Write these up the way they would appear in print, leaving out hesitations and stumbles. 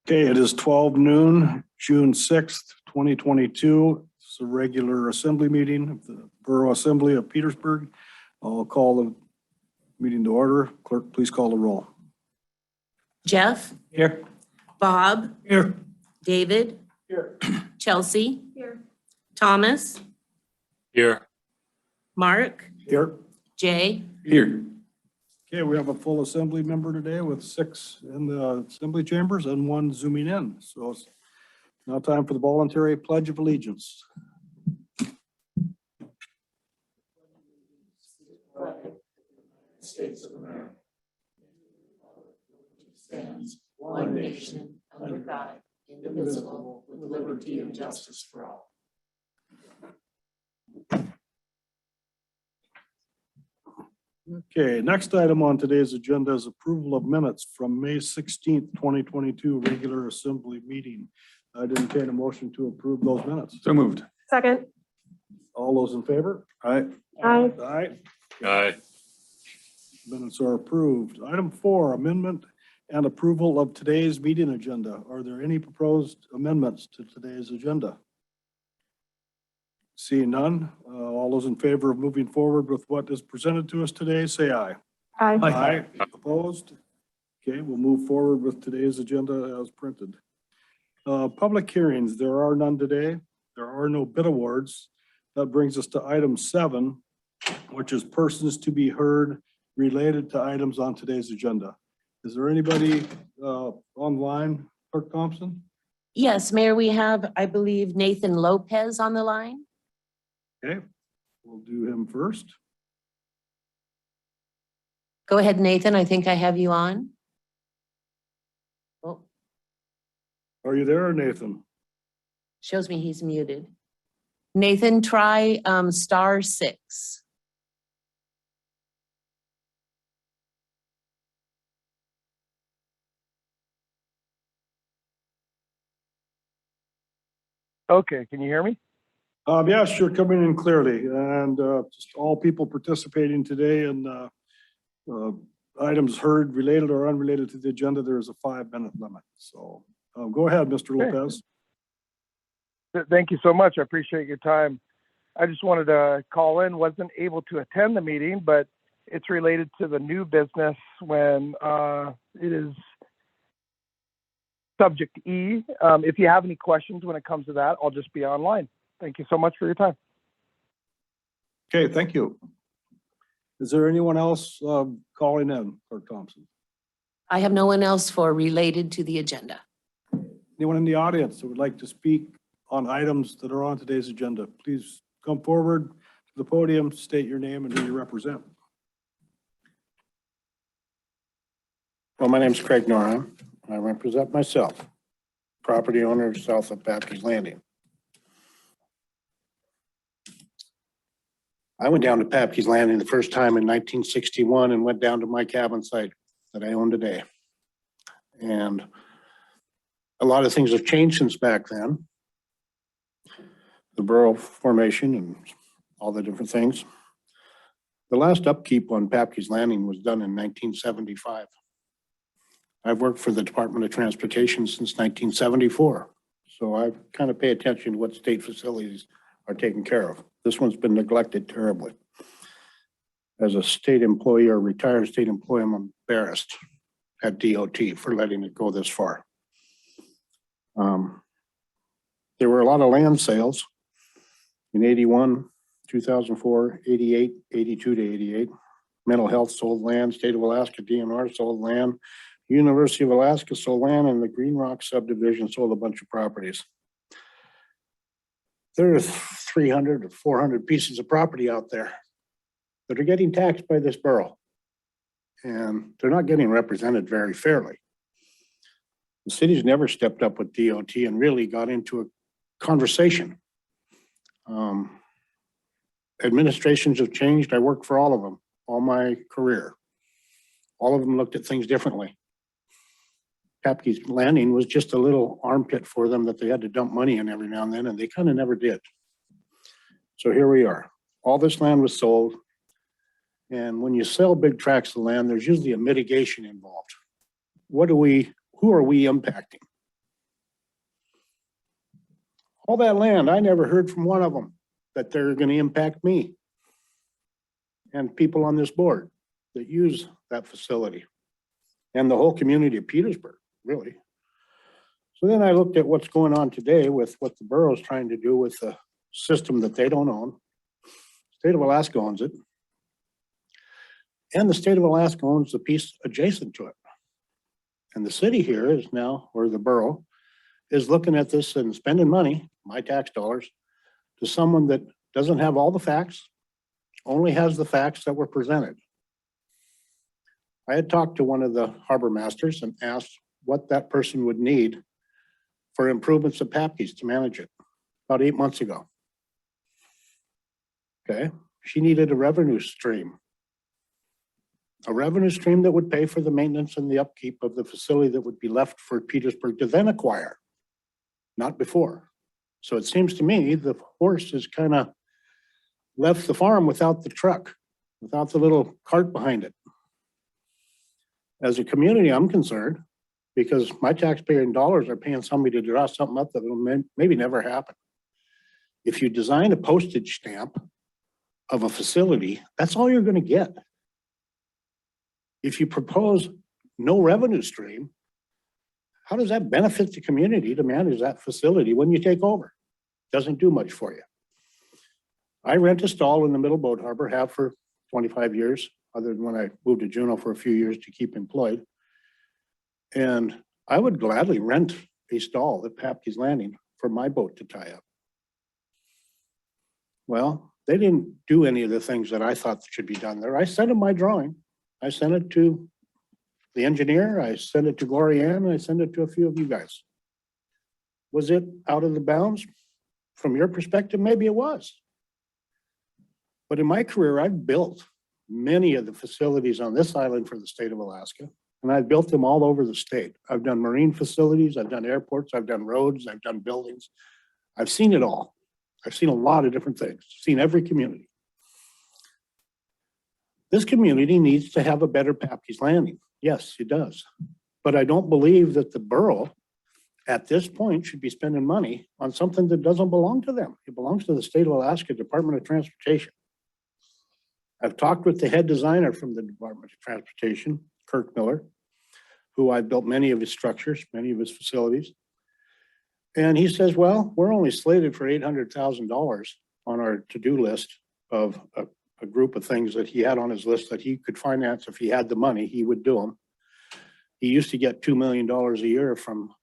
Okay, it is 12 noon, June 6th, 2022. It's a regular assembly meeting of the Borough Assembly of Petersburg. I'll call the meeting to order. Clerk, please call the roll. Jeff? Here. Bob? Here. David? Here. Chelsea? Here. Thomas? Here. Mark? Here. Jay? Here. Okay, we have a full assembly member today with 6 in the assembly chambers and 1 zooming in. So it's now time for the voluntary pledge of allegiance. States of America. Stands one nation under God, indivisible, with liberty and justice for all. Okay, next item on today's agenda is approval of minutes from May 16th, 2022, regular assembly meeting. I'd entertain a motion to approve those minutes. So moved. Second. All those in favor? Aye. Aye. Aye. Aye. Minutes are approved. Item 4, amendment and approval of today's meeting agenda. Are there any proposed amendments to today's agenda? Seeing none, all those in favor of moving forward with what is presented to us today, say aye. Aye. Aye. Opposed? Okay, we'll move forward with today's agenda as printed. Public hearings, there are none today. There are no bid awards. That brings us to item 7, which is persons to be heard related to items on today's agenda. Is there anybody online, Clerk Thompson? Yes, Mayor, we have, I believe, Nathan Lopez on the line. Okay, we'll do him first. Go ahead, Nathan. I think I have you on. Oh, Are you there, Nathan? shows me he's muted. Nathan, try *6. Okay, can you hear me? Yes, you're coming in clearly, and just all people participating today and items heard related or unrelated to the agenda, there is a 5-minute limit. So go ahead, Mr. Okay. Lopez. Thank you so much. I appreciate your time. I just wanted to call in, wasn't able to attend the meeting, but it's related to the new business when it is subject E. If you have any questions when it comes to that, I'll just be online. Thank you so much for your time. Okay, thank you. Is there anyone else calling in, Clerk Thompson? I have no one else for related to the agenda. Anyone in the audience that would like to speak on items that are on today's agenda? Please come forward to the podium, state your name and who you represent. Well, my name's Craig Norham. I represent myself, property owner south of Baptist Landing. I went down to Baptist Landing the first time in 1961 and went down to my cabin site that I own today. And a lot of things have changed since back then. The borough formation and all the different things. The last upkeep on Baptist Landing was done in 1975. I've worked for the Department of Transportation since 1974. So I kind of pay attention to what state facilities are taken care of. This one's been neglected terribly. As a state employee or retired state employee, I'm embarrassed at DOT for letting it go this far. There were a lot of land sales in 81, 2004, 88, 82 to 88. Mental health sold land, State of Alaska DNR sold land, University of Alaska sold land, and the Green Rock subdivision sold a bunch of properties. There are 300 or 400 pieces of property out there that are getting taxed by this borough. And they're not getting represented very fairly. The city's never stepped up with DOT and really got into a conversation. Administrations have changed. I worked for all of them, all my career. All of them looked at things differently. Baptist Landing was just a little armpit for them that they had to dump money in every now and then, and they kind of never did. So here we are. All this land was sold. And when you sell big tracts of land, there's usually a mitigation involved. Who are we impacting? All that land, I never heard from one of them that they're gonna impact me and people on this board that use that facility and the whole community of Petersburg, really. So then I looked at what's going on today with what the borough is trying to do with the system that they don't own. State of Alaska owns it. And the state of Alaska owns the piece adjacent to it. And the city here is now, or the borough, is looking at this and spending money, my tax dollars, to someone that doesn't have all the facts, only has the facts that were presented. I had talked to one of the harbor masters and asked what that person would need for improvements of Papke's to manage it about 8 months ago. Okay, she needed a revenue stream. A revenue stream that would pay for the maintenance and the upkeep of the facility that would be left for Petersburg to then acquire, not before. So it seems to me the horse has kind of left the farm without the truck, without the little cart behind it. As a community, I'm concerned because my taxpayer dollars are paying somebody to draw something up that will maybe never happen. If you design a postage stamp of a facility, that's all you're going to get. If you propose no revenue stream, how does that benefit the community to manage that facility when you take over? Doesn't do much for you. I rent a stall in the Middle Boat Harbor, have for 25 years, other than when I moved to Juneau for a few years to keep employed. And I would gladly rent a stall at Papke's Landing for my boat to tie up. Well, they didn't do any of the things that I thought should be done there. I sent them my drawing. I sent it to the engineer, I sent it to Glorianne, I sent it to a few of you guys. Was it out of the bounds? From your perspective, maybe it was. But in my career, I've built many of the facilities on this island for the state of Alaska, and I've built them all over the state. I've done marine facilities, I've done airports, I've done roads, I've done buildings. I've seen it all. I've seen a lot of different things, seen every community. This community needs to have a better Papke's Landing. Yes, it does. But I don't believe that the borough at this point should be spending money on something that doesn't belong to them. It belongs to the state of Alaska Department of Transportation. I've talked with the head designer from the Department of Transportation, Kirk Miller, who I've built many of his structures, many of his facilities. And he says, well, we're only slated for $800,000 on our to-do list of a group of things that he had on his list that he could finance. If he had the money, he would do them. He used to get $2 million a year from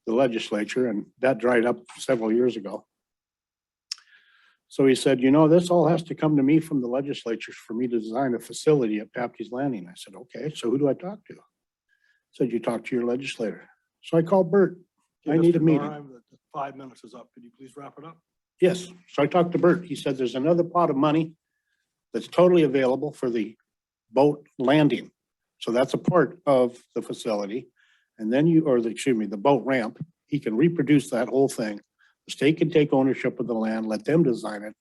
the legislature, and that dried up several years ago. So he said, you know, this all has to come to me from the legislature for me to design a facility at Papke's Landing. I said, okay, so who do I talk to? He said, you talk to your legislator. So I called Bert. I need a meeting. The 5 minutes is up. Could you please wrap it up? Yes. So I talked to Bert. He said, there's another pot of money that's totally available for the boat landing. So that's a part of the facility. And then the boat ramp, he can reproduce that whole thing. The state can take ownership of the land, let them design it.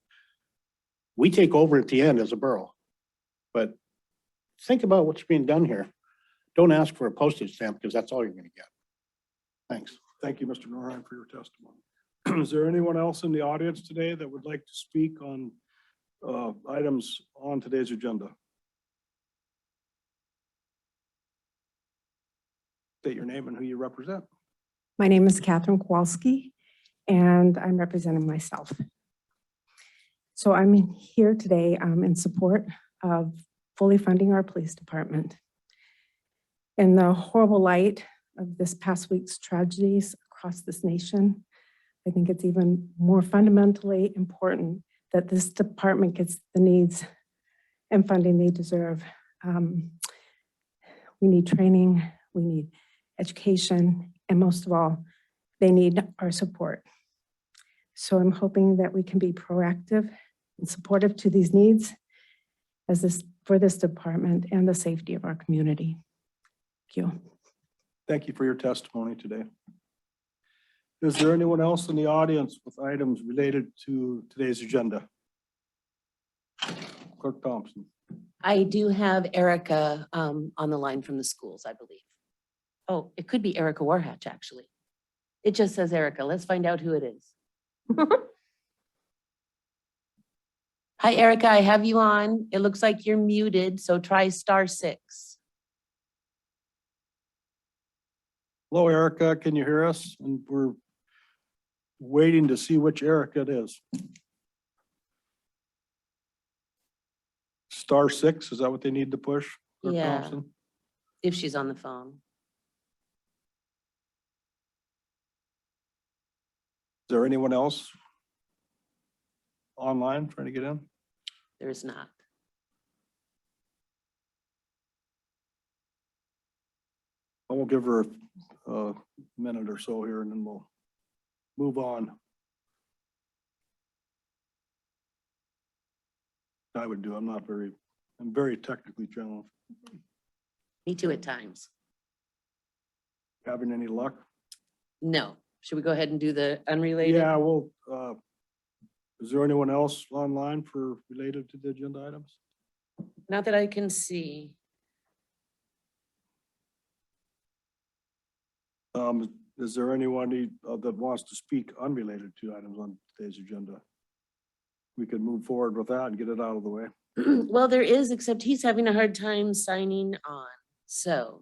We take over at the end as a borough. But think about what's being done here. Don't ask for a postage stamp because that's all you're going to get. Thanks. Thank you, Mr. Norheim, for your testimony. Is there anyone else in the audience today that would like to speak on items on today's agenda? State your name and who you represent. My name is Catherine Kowalski, and I'm representing myself. So I'm here today in support of fully funding our police department. In the horrible light of this past week's tragedies across this nation, I think it's even more fundamentally important that this department gets the needs and funding they deserve. We need training, we need education, and most of all, they need our support. So I'm hoping that we can be proactive and supportive to these needs for this department and the safety of our community. Thank you. Thank you for your testimony today. Is there anyone else in the audience with items related to today's agenda? Clerk Thompson. I do have Erica on the line from the schools, I believe. Oh, it could be Erica Warhatch, actually. It just says Erica. Let's find out who it is. Hi, Erica, I have you on. It looks like you're muted, so try *6. Hello, Erica, can you hear us? And we're waiting to see which Erica it is. *6, is that what they need to push? Clerk Yeah. Thompson? If she's on the phone. Is there anyone else online trying to get in? There is not. I will give her a minute or so here and then we'll move on. I would do, I'm very technically challenged. Me too at times. Having any luck? No. Should we go ahead and do the unrelated? Yeah, well, is there anyone else online for related to the agenda items? Not that I can see. Is there anyone that wants to speak unrelated to items on today's agenda? We could move forward with that and get it out of the way. Well, there is, except he's having a hard time signing on, so.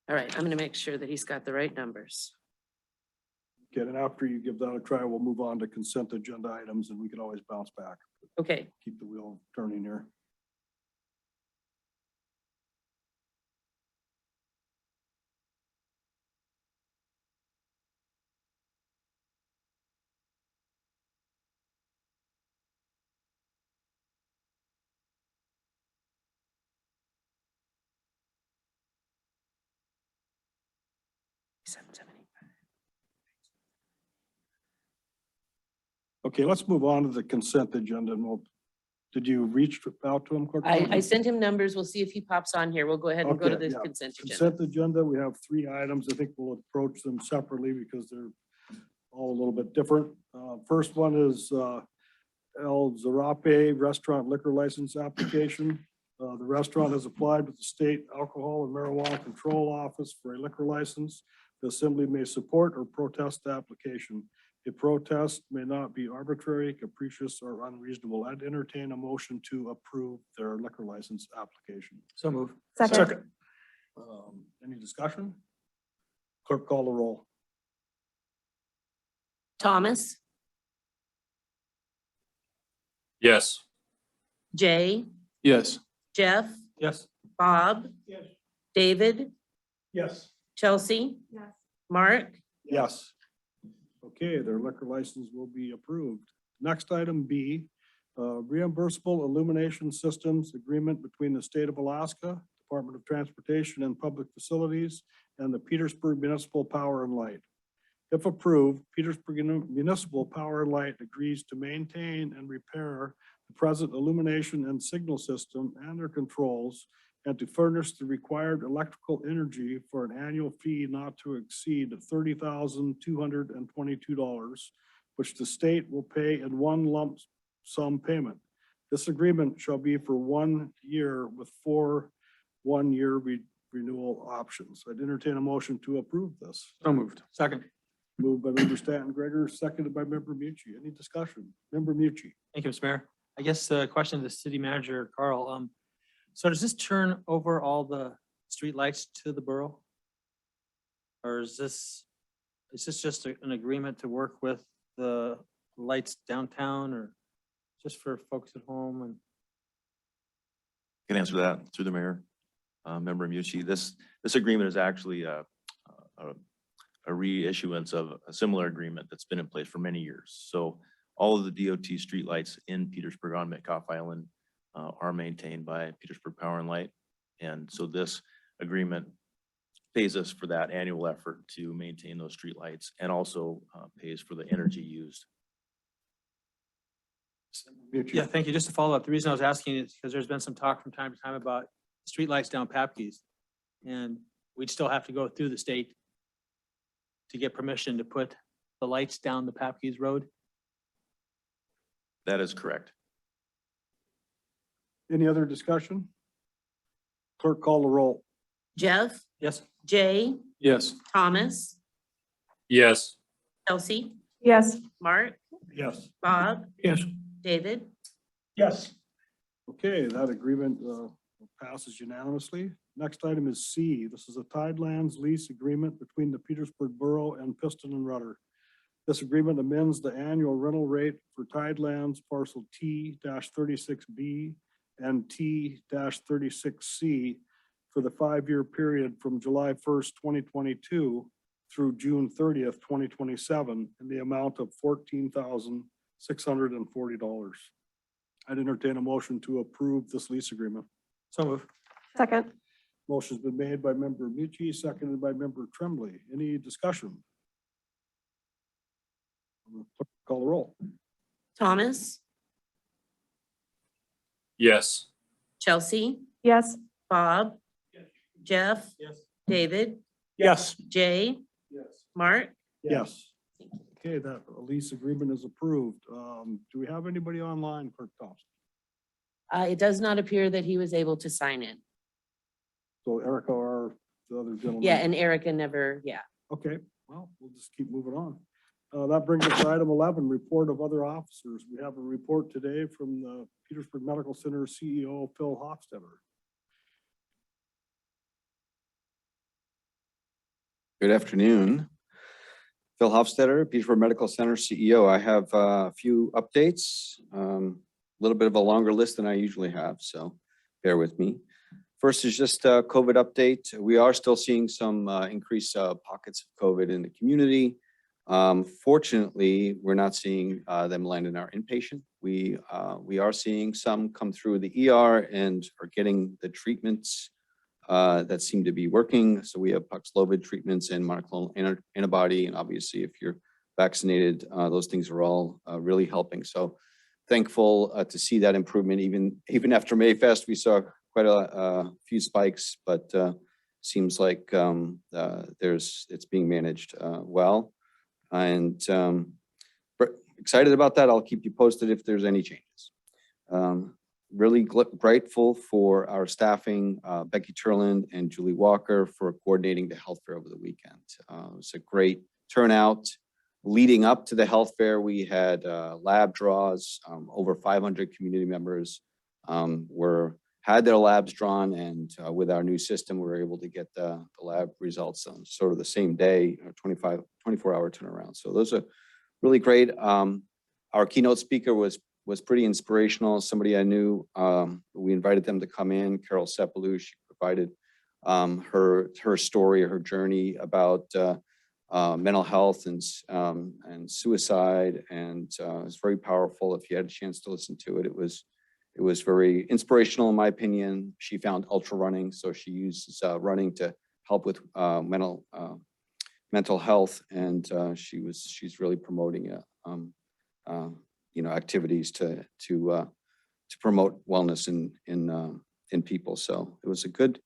All right, I'm gonna make sure that he's got the right numbers. Okay, and after you give that a try, we'll move on to consent agenda items and we can always bounce back. Okay, Keep the wheel turning here. Okay, let's move on to the consent agenda and did you reach out to him? Clerk I Thompson? sent him numbers. We'll see if he pops on here. We'll go ahead and go to Okay, the yeah. consent agenda. Consent agenda, we have 3 items. I think we'll approach them separately because they're all a little bit different. First one is El Zarape Restaurant Liquor License Application. The restaurant has applied with the State Alcohol and Marijuana Control Office for a liquor license. The assembly may support or protest the application. A protest may not be arbitrary, capricious, or unreasonable. I'd entertain a motion to approve their liquor license application. So move. Second. Any discussion? Clerk, call the roll. Thomas, Yes. Jay, Yes. Jeff, Yes. Bob, Yes. David, Yes. Chelsea, Yes. Mark. Yes. Okay, their liquor license will be approved. Next item B, reimbursable illumination systems agreement between the state of Alaska, Department of Transportation and Public Facilities, and the Petersburg Municipal Power and Light. If approved, Petersburg Municipal Power and Light agrees to maintain and repair the present illumination and signal system and their controls, and to furnish the required electrical energy for an annual fee not to exceed $30,222, which the state will pay in one lump sum payment. This agreement shall be for 1 year with 4 one-year renewal options. I'd entertain a motion to approve this. So moved. Second. Moved by member Stanton Gregor, seconded by member Mucci. Any discussion? Member Mucci. Thank you, Mr. Mayor. I guess the question to the city manager, Carl, so does this turn over all the streetlights to the borough? Or is this just an agreement to work with the lights downtown or just for folks at home? And Can answer that through the mayor. Member Mucci, this agreement is actually a reissuance of a similar agreement that's been in place for many years. So all of the DOT streetlights in Petersburg on Metcalf Island are maintained by Petersburg Power and Light. And so this agreement pays us for that annual effort to maintain those streetlights and also pays for the energy used. Mucci. yeah, thank you. Just to follow up, the reason I was asking is because there's been some talk from time to time about streetlights down Papke's. And we'd still have to go through the state to get permission to put the lights down the Papke's Road. That is correct. Any other discussion? Clerk, call the roll. Jeff, Yes. Jay, Yes. Thomas, Yes. Chelsea, Yes. Mark, Yes. Bob, Yes. David. Yes. Okay, that agreement passes unanimously. Next item is C. This is a Tidelands lease agreement between the Petersburg Borough and Piston and Rudder. This agreement amends the annual rental rate for Tidelands parcel T-36B and T-36C for the 5-year period from July 1st, 2022 through June 30th, 2027, in the amount of $14,640. I'd entertain a motion to approve this lease agreement. So move. Second. Motion's been made by member Mucci, seconded by member Tremblay. Any discussion? Call the roll. Thomas, Yes. Chelsea, Yes. Bob, Jeff, Yes. David, Yes. Jay, Yes. Mark. Yes. Okay, that lease agreement is approved. Do we have anybody online, Clerk Thompson? It does not appear that he was able to sign in. So Erica or the other gentleman? Yeah, and Erica never, yeah. Okay, well, we'll just keep moving on. That brings us to item 11, report of other officers. We have a report today from the Petersburg Medical Center CEO, Phil Hofstetter. Good afternoon. Phil Hofstetter, Petersburg Medical Center CEO. I have a few updates, a little bit of a longer list than I usually have, so bear with me. First is just a COVID update. We are still seeing some increased pockets of COVID in the community. Fortunately, we're not seeing them land in our inpatient. We are seeing some come through the ER and are getting the treatments that seem to be working. So we have Paxlovid treatments and monoclonal antibody, and obviously if you're vaccinated, those things are all really helping. So thankful to see that improvement. Even after Mayfest, we saw quite a few spikes, but seems like it's being managed well. And excited about that. I'll keep you posted if there's any changes. Really grateful for our staffing, Becky Turland and Julie Walker, for coordinating the health fair over the weekend. It was a great turnout. Leading up to the health fair, we had lab draws. Over 500 community members had their labs drawn, and with our new system, we were able to get the lab results on sort of the same day, 24-hour turnaround. So those are really great. Our keynote speaker was pretty inspirational. Somebody I knew. We invited them to come in. Carol Sepalou. She provided her story, her journey about mental health and suicide, and it's very powerful. If you had a chance to listen to it, it was very inspirational in my opinion. She found ultra running, so she uses running to help with mental health, and she's really promoting it. Activities to promote wellness in people. So it was a good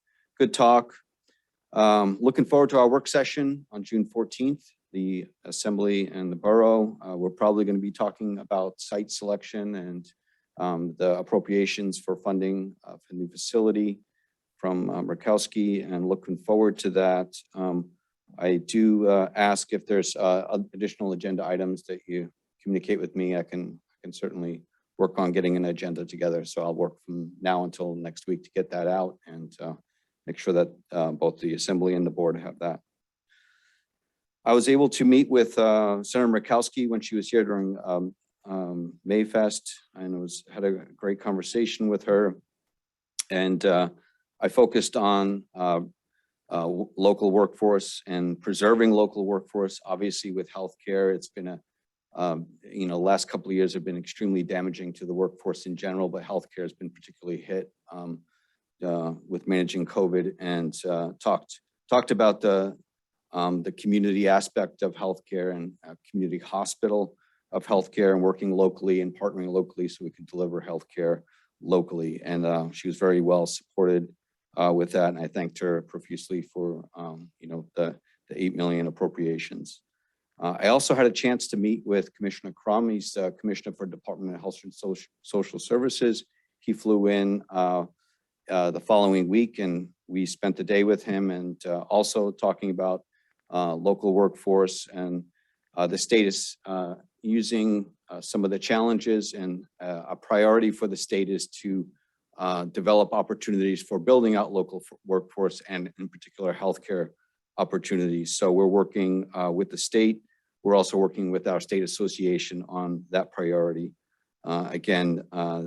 talk. Looking forward to our work session on June 14th, the Assembly and the Borough. We're probably going to be talking about site selection and the appropriations for funding for a new facility from Murkowski, and looking forward to that. I do ask if there's additional agenda items that you communicate with me. I can certainly work on getting an agenda together. So I'll work from now until next week to get that out and make sure that both the Assembly and the Board have that. I was able to meet with Senator Murkowski when she was here during Mayfest, and had a great conversation with her. And I focused on local workforce and preserving local workforce. Obviously, with healthcare, it's been last couple of years have been extremely damaging to the workforce in general, but healthcare has been particularly hit with managing COVID, and talked about the community aspect of healthcare and community hospital of healthcare, and working locally and partnering locally so we could deliver healthcare locally. And she was very well supported with that, and I thanked her profusely for the $8 million appropriations. I also had a chance to meet with Commissioner Crum. He's Commissioner for Department of Health and Social Services. He flew in the following week, and we spent the day with him, and also talking about local workforce, and the state is using some of the challenges, and a priority for the state is to develop opportunities for building out local workforce, and in particular healthcare opportunities. So we're working with the state. We're also working with our state association on that priority. Again,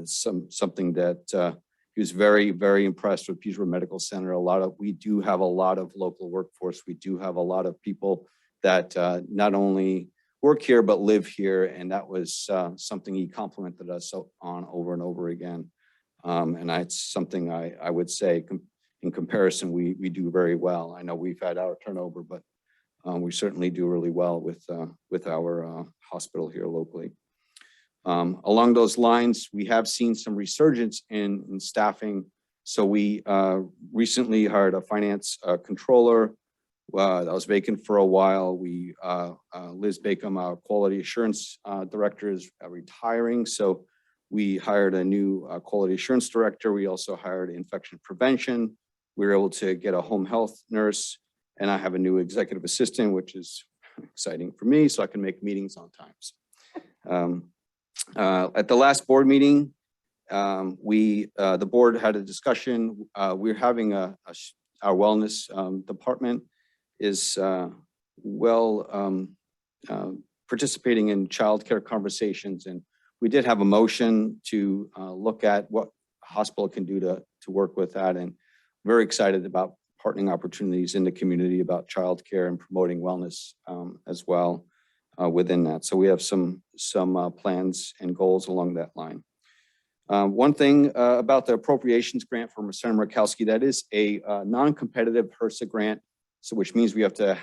something that he was very, very impressed with Petersburg Medical Center. We do have a lot of local workforce. We do have a lot of people that not only work here, but live here. And that was something he complimented us on over and over again. And that's something I would say in comparison, we do very well. I know we've had our turnover, but we certainly do really well with our hospital here locally. Along those lines, we have seen some resurgence in staffing. So we recently hired a finance controller that was vacant for a while. Liz Bacon, our quality assurance director, is retiring. So we hired a new quality assurance director. We also hired infection prevention. We were able to get a home health nurse, and I have a new executive assistant, which is exciting for me, so I can make meetings on time. At the last board meeting, the board had a discussion. We're having our wellness department is participating in childcare conversations, and we did have a motion to look at what hospital can do to work with that, and very excited about partnering opportunities in the community about childcare and promoting wellness as well within that. So we have some plans and goals along that line. One thing about the appropriations grant from Senator Murkowski, that is a non-competitive HRSA grant, so which means we have to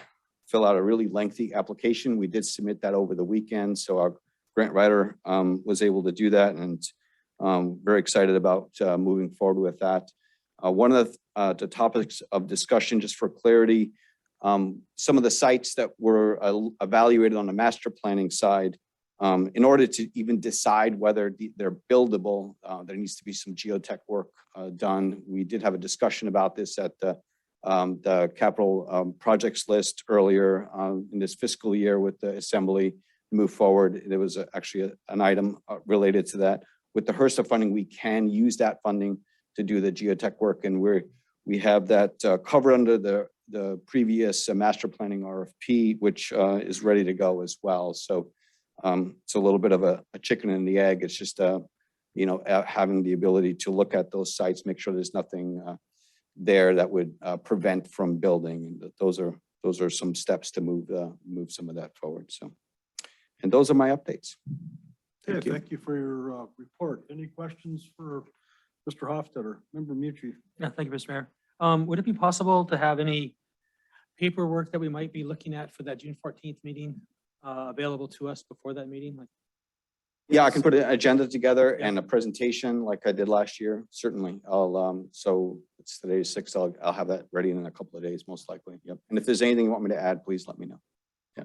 fill out a really lengthy application. We did submit that over the weekend, so our grant writer was able to do that, and very excited about moving forward with that. One of the topics of discussion, just for clarity, some of the sites that were evaluated on the master planning side, in order to even decide whether they're buildable, there needs to be some geotech work done. We did have a discussion about this at the capital projects list earlier in this fiscal year with the assembly. Move forward. There was actually an item related to that. With the HRSA funding, we can use that funding to do the geotech work, and we have that covered under the previous master planning RFP, which is ready to go as well. So it's a little bit of a chicken and the egg. It's just having the ability to look at those sites, make sure there's nothing there that would prevent from building. And those are some steps to move some of that forward. So, and those are my updates. Thank you. Thank you for your report. Any questions for Mr. Hofstadter? Member Mucci. Yeah, thank you, Mr. Mayor. Would it be possible to have any paperwork that we might be looking at for that June 14th meeting available to us before that meeting? Yeah, I can put an agenda together and a presentation like I did last year. Certainly. So it's today's 6th. I'll have that ready in a couple of days, most likely. Yep. And if there's anything you want me to add, please let me know. Yeah.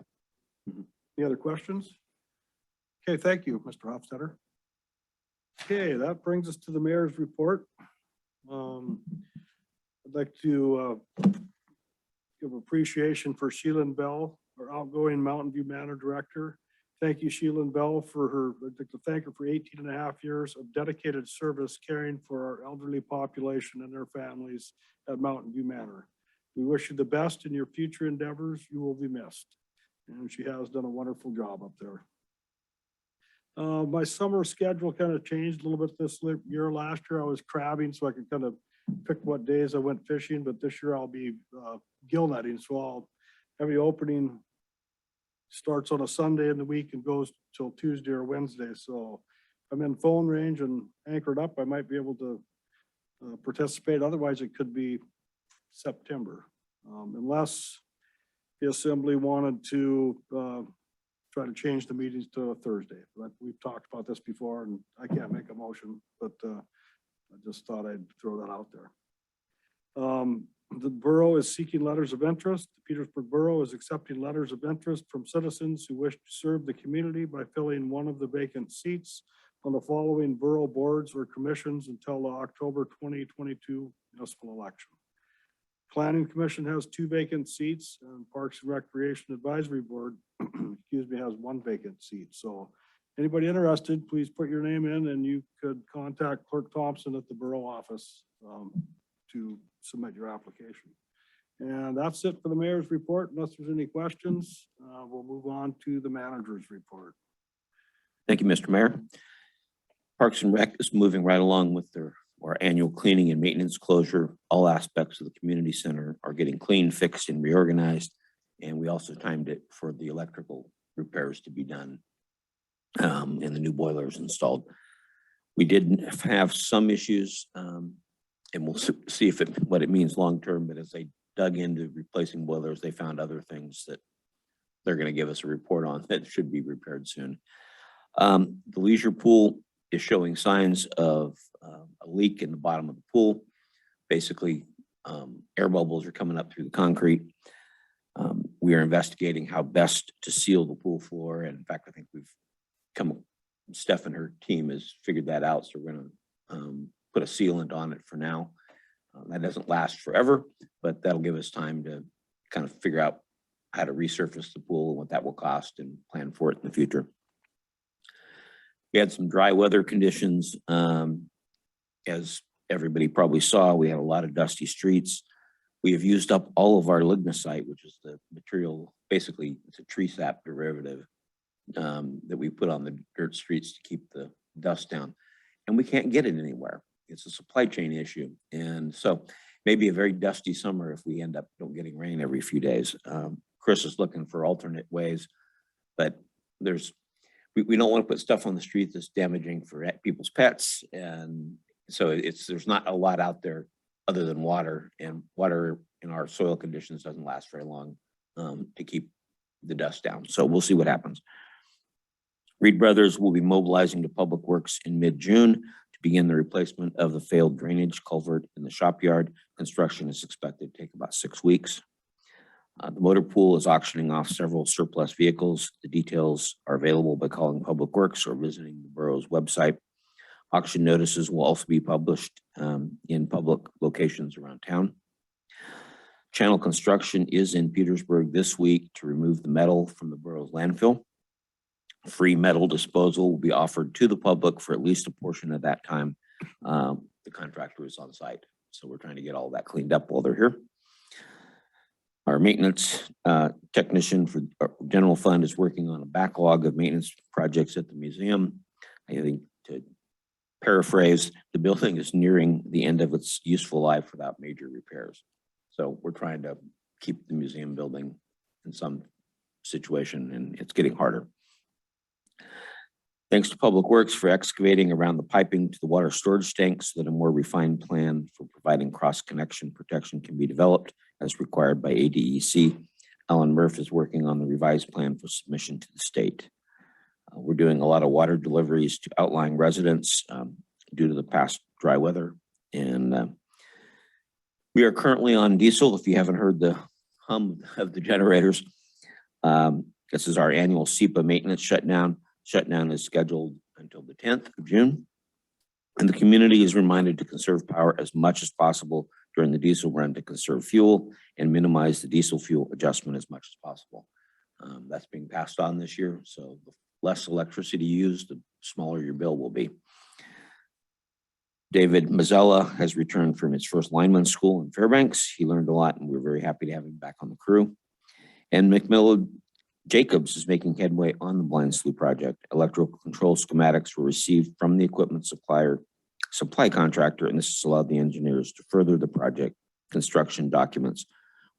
Any other questions? Okay, thank you, Mr. Hofstadter. Okay, that brings us to the mayor's report. I'd like to give appreciation for Sheila Bell, our outgoing Mountain View Manor Director. Thank you, Sheila Bell, I'd like to thank her for 18.5 years of dedicated service caring for our elderly population and their families at Mountain View Manor. We wish you the best in your future endeavors. You will be missed. And she has done a wonderful job up there. My summer schedule kind of changed a little bit this year. Last year I was crabbing, so I could kind of pick what days I went fishing, but this year I'll be gill netting. So I'll have the opening starts on a Sunday in the week and goes till Tuesday or Wednesday. So if I'm in phone range and anchored up, I might be able to participate. Otherwise it could be September, unless the assembly wanted to try to change the meetings to a Thursday. But we've talked about this before and I can't make a motion, but I just thought I'd throw that out there. The borough is seeking letters of interest. The Petersburg Borough is accepting letters of interest from citizens who wish to serve the community by filling one of the vacant seats on the following borough boards or commissions until the October 2022 municipal election. Planning Commission has 2 vacant seats, and Parks and Recreation Advisory Board, excuse me, has 1 vacant seat. So anybody interested, please put your name in, and you could contact Clerk Thompson at the borough office to submit your application. And that's it for the mayor's report. Unless there's any questions, we'll move on to the manager's report. Thank you, Mr. Mayor. Parks and Rec is moving right along with our annual cleaning and maintenance closure. All aspects of the community center are getting cleaned, fixed, and reorganized. And we also timed it for the electrical repairs to be done and the new boilers installed. We did have some issues, and we'll see what it means long-term, but as they dug into replacing boilers, they found other things that they're going to give us a report on that should be repaired soon. The leisure pool is showing signs of a leak in the bottom of the pool. Basically, air bubbles are coming up through the concrete. We are investigating how best to seal the pool floor. And in fact, I think Steph and her team has figured that out. So we're going to put a sealant on it for now. That doesn't last forever, but that'll give us time to kind of figure out how to resurface the pool and what that will cost and plan for it in the future. We had some dry weather conditions. As everybody probably saw, we had a lot of dusty streets. We have used up all of our lignosite, which is the material, basically it's a tree sap derivative that we put on the dirt streets to keep the dust down. And we can't get it anywhere. It's a supply chain issue. And so maybe a very dusty summer if we end up don't getting rain every few days. Chris is looking for alternate ways, but we don't want to put stuff on the street that's damaging for people's pets. And so there's not a lot out there other than water, and water in our soil conditions doesn't last very long to keep the dust down. So we'll see what happens. Reed Brothers will be mobilizing to Public Works in mid-June to begin the replacement of the failed drainage culvert in the shop yard. Construction is expected to take about 6 weeks. The motor pool is auctioning off several surplus vehicles. The details are available by calling Public Works or visiting the borough's website. Auction notices will also be published in public locations around town. Channel construction is in Petersburg this week to remove the metal from the borough's landfill. Free metal disposal will be offered to the public for at least a portion of that time. The contractor is on site, so we're trying to get all that cleaned up while they're here. Our maintenance technician for our general fund is working on a backlog of maintenance projects at the museum. I think, to paraphrase, the building is nearing the end of its useful life without major repairs. So we're trying to keep the museum building in some situation, and it's getting harder. Thanks to Public Works for excavating around the piping to the water storage tanks so that a more refined plan for providing cross-connection protection can be developed as required by ADEC. Alan Murph is working on the revised plan for submission to the state. We're doing a lot of water deliveries to outlying residents due to the past dry weather. And we are currently on diesel. If you haven't heard the hum of the generators, this is our annual SEPA maintenance shutdown. Shutdown is scheduled until the 10th of June. And the community is reminded to conserve power as much as possible during the diesel run to conserve fuel and minimize the diesel fuel adjustment as much as possible. That's being passed on this year. So the less electricity used, the smaller your bill will be. David Mazzella has returned from his first lineman school in Fairbanks. He learned a lot, and we're very happy to have him back on the crew. And McMillan Jacobs is making headway on the blind slough project. Electrical control schematics were received from the equipment supply contractor, and this has allowed the engineers to further the project construction documents.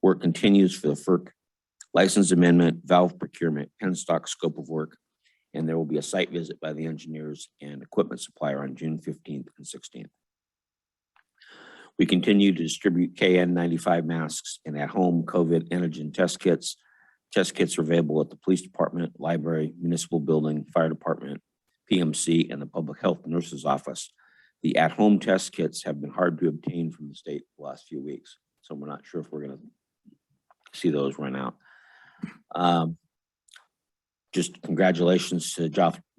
Work continues for the FERC license amendment, valve procurement, penstock scope of work, and there will be a site visit by the engineers and equipment supplier on June 15th and 16th. We continue to distribute KN95 masks and at-home COVID antigen test kits. Test kits are available at the police department, library, municipal building, fire department, PMC, and the public health nurse's office. The at-home test kits have been hard to obtain from the state the last few weeks, so we're not sure if we're going to see those run out. Just congratulations to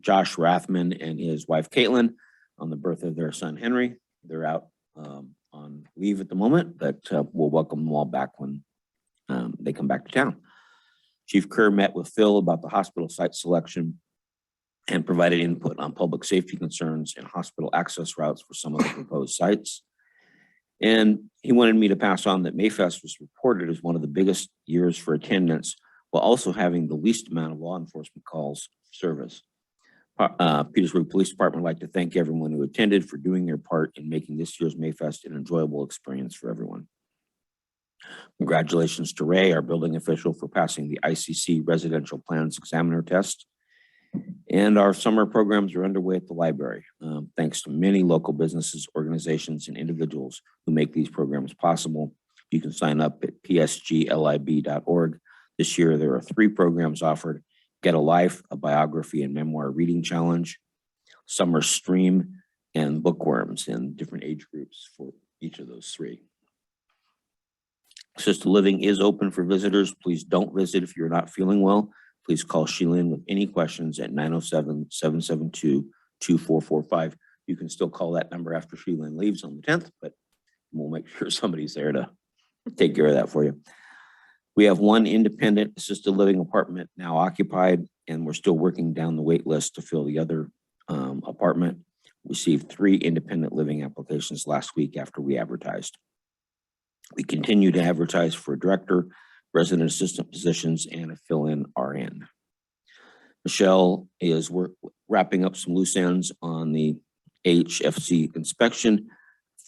Josh Rathman and his wife Caitlin on the birth of their son Henry. They're out on leave at the moment, but we'll welcome them all back when they come back to town. Chief Kerr met with Phil about the hospital site selection and provided input on public safety concerns and hospital access routes for some of the proposed sites. And he wanted me to pass on that Mayfest was reported as one of the biggest years for attendance, while also having the least amount of law enforcement calls service. Petersburg Police Department would like to thank everyone who attended for doing their part in making this year's Mayfest an enjoyable experience for everyone. Congratulations to Ray, our building official, for passing the ICC Residential Plans Examiner test. And our summer programs are underway at the library. Thanks to many local businesses, organizations, and individuals who make these programs possible. You can sign up at psglib.org. This year, there are 3 programs offered: Get a Life, a biography and memoir reading challenge, Summer Stream, and Bookworms, in different age groups for each of those 3. Assisted living is open for visitors. Please don't visit if you're not feeling well. Please call Sheila with any questions at 907-772-2445. You can still call that number after Sheila leaves on the 10th, but we'll make sure somebody's there to take care of that for you. We have 1 independent assisted living apartment now occupied, and we're still working down the wait list to fill the other apartment. Received 3 independent living applications last week after we advertised. We continue to advertise for director, resident assistant positions, and a fill-in RN. Michelle is wrapping up some loose ends on the HFC inspection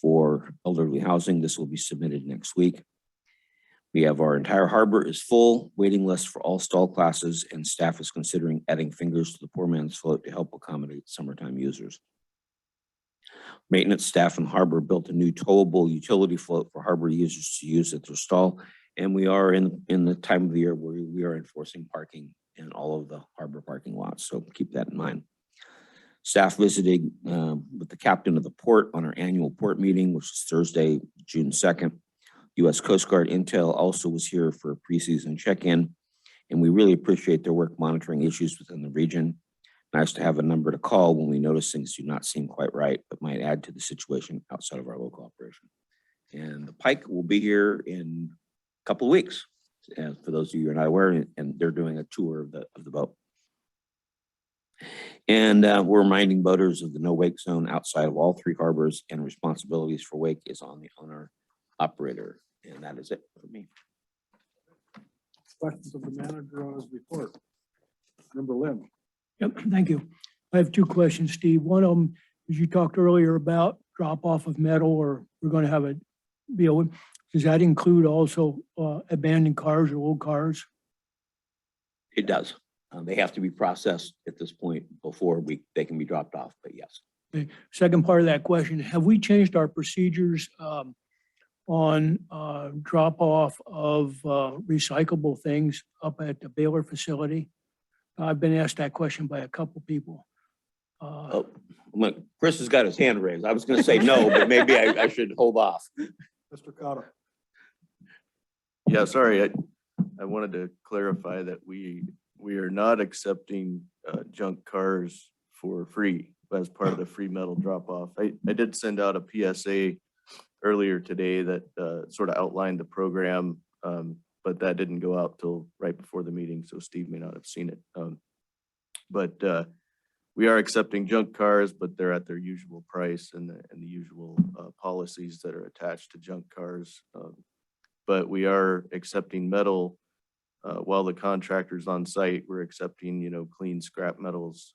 for elderly housing. This will be submitted next week. We have our entire harbor is full, waiting list for all stall classes, and staff is considering adding fingers to the poor man's float to help accommodate summertime users. Maintenance staff in harbor built a new towable utility float for harbor users to use at their stall. And we are in the time of the year where we are enforcing parking in all of the harbor parking lots. So keep that in mind. Staff visited with the captain of the port on our annual port meeting, which is Thursday, June 2nd. U.S. Coast Guard Intel also was here for a preseason check-in, and we really appreciate their work monitoring issues within the region. Nice to have a number to call when we notice things do not seem quite right, but might add to the situation outside of our local operation. And the Pike will be here in a couple of weeks, for those of you who are not aware, and they're doing a tour of the boat. And we're reminding boaters of the no wake zone outside of all 3 harbors, and responsibilities for wake is on the owner operator. And that is it for me. Questions of the manager on his report? Member Lynn. Yep, thank you. I have 2 questions, Steve. One of them is you talked earlier about drop off of metal, or we're going to have a deal. Does that include also abandoned cars or old cars? It does. They have to be processed at this point before they can be dropped off, but yes. Okay. Second part of that question, have we changed our procedures on drop off of recyclable things up at the Baylor facility? I've been asked that question by a couple people. Chris has got his hand raised. I was going to say no, but maybe I should hold off. Mr. Cotta. Yeah, sorry. I wanted to clarify that we are not accepting junk cars for free as part of the free metal drop off. I did send out a PSA earlier today that sort of outlined the program, but that didn't go out till right before the meeting, so Steve may not have seen it. But we are accepting junk cars, but they're at their usual price and the usual policies that are attached to junk cars. But we are accepting metal while the contractor's on site. We're accepting, clean scrap metals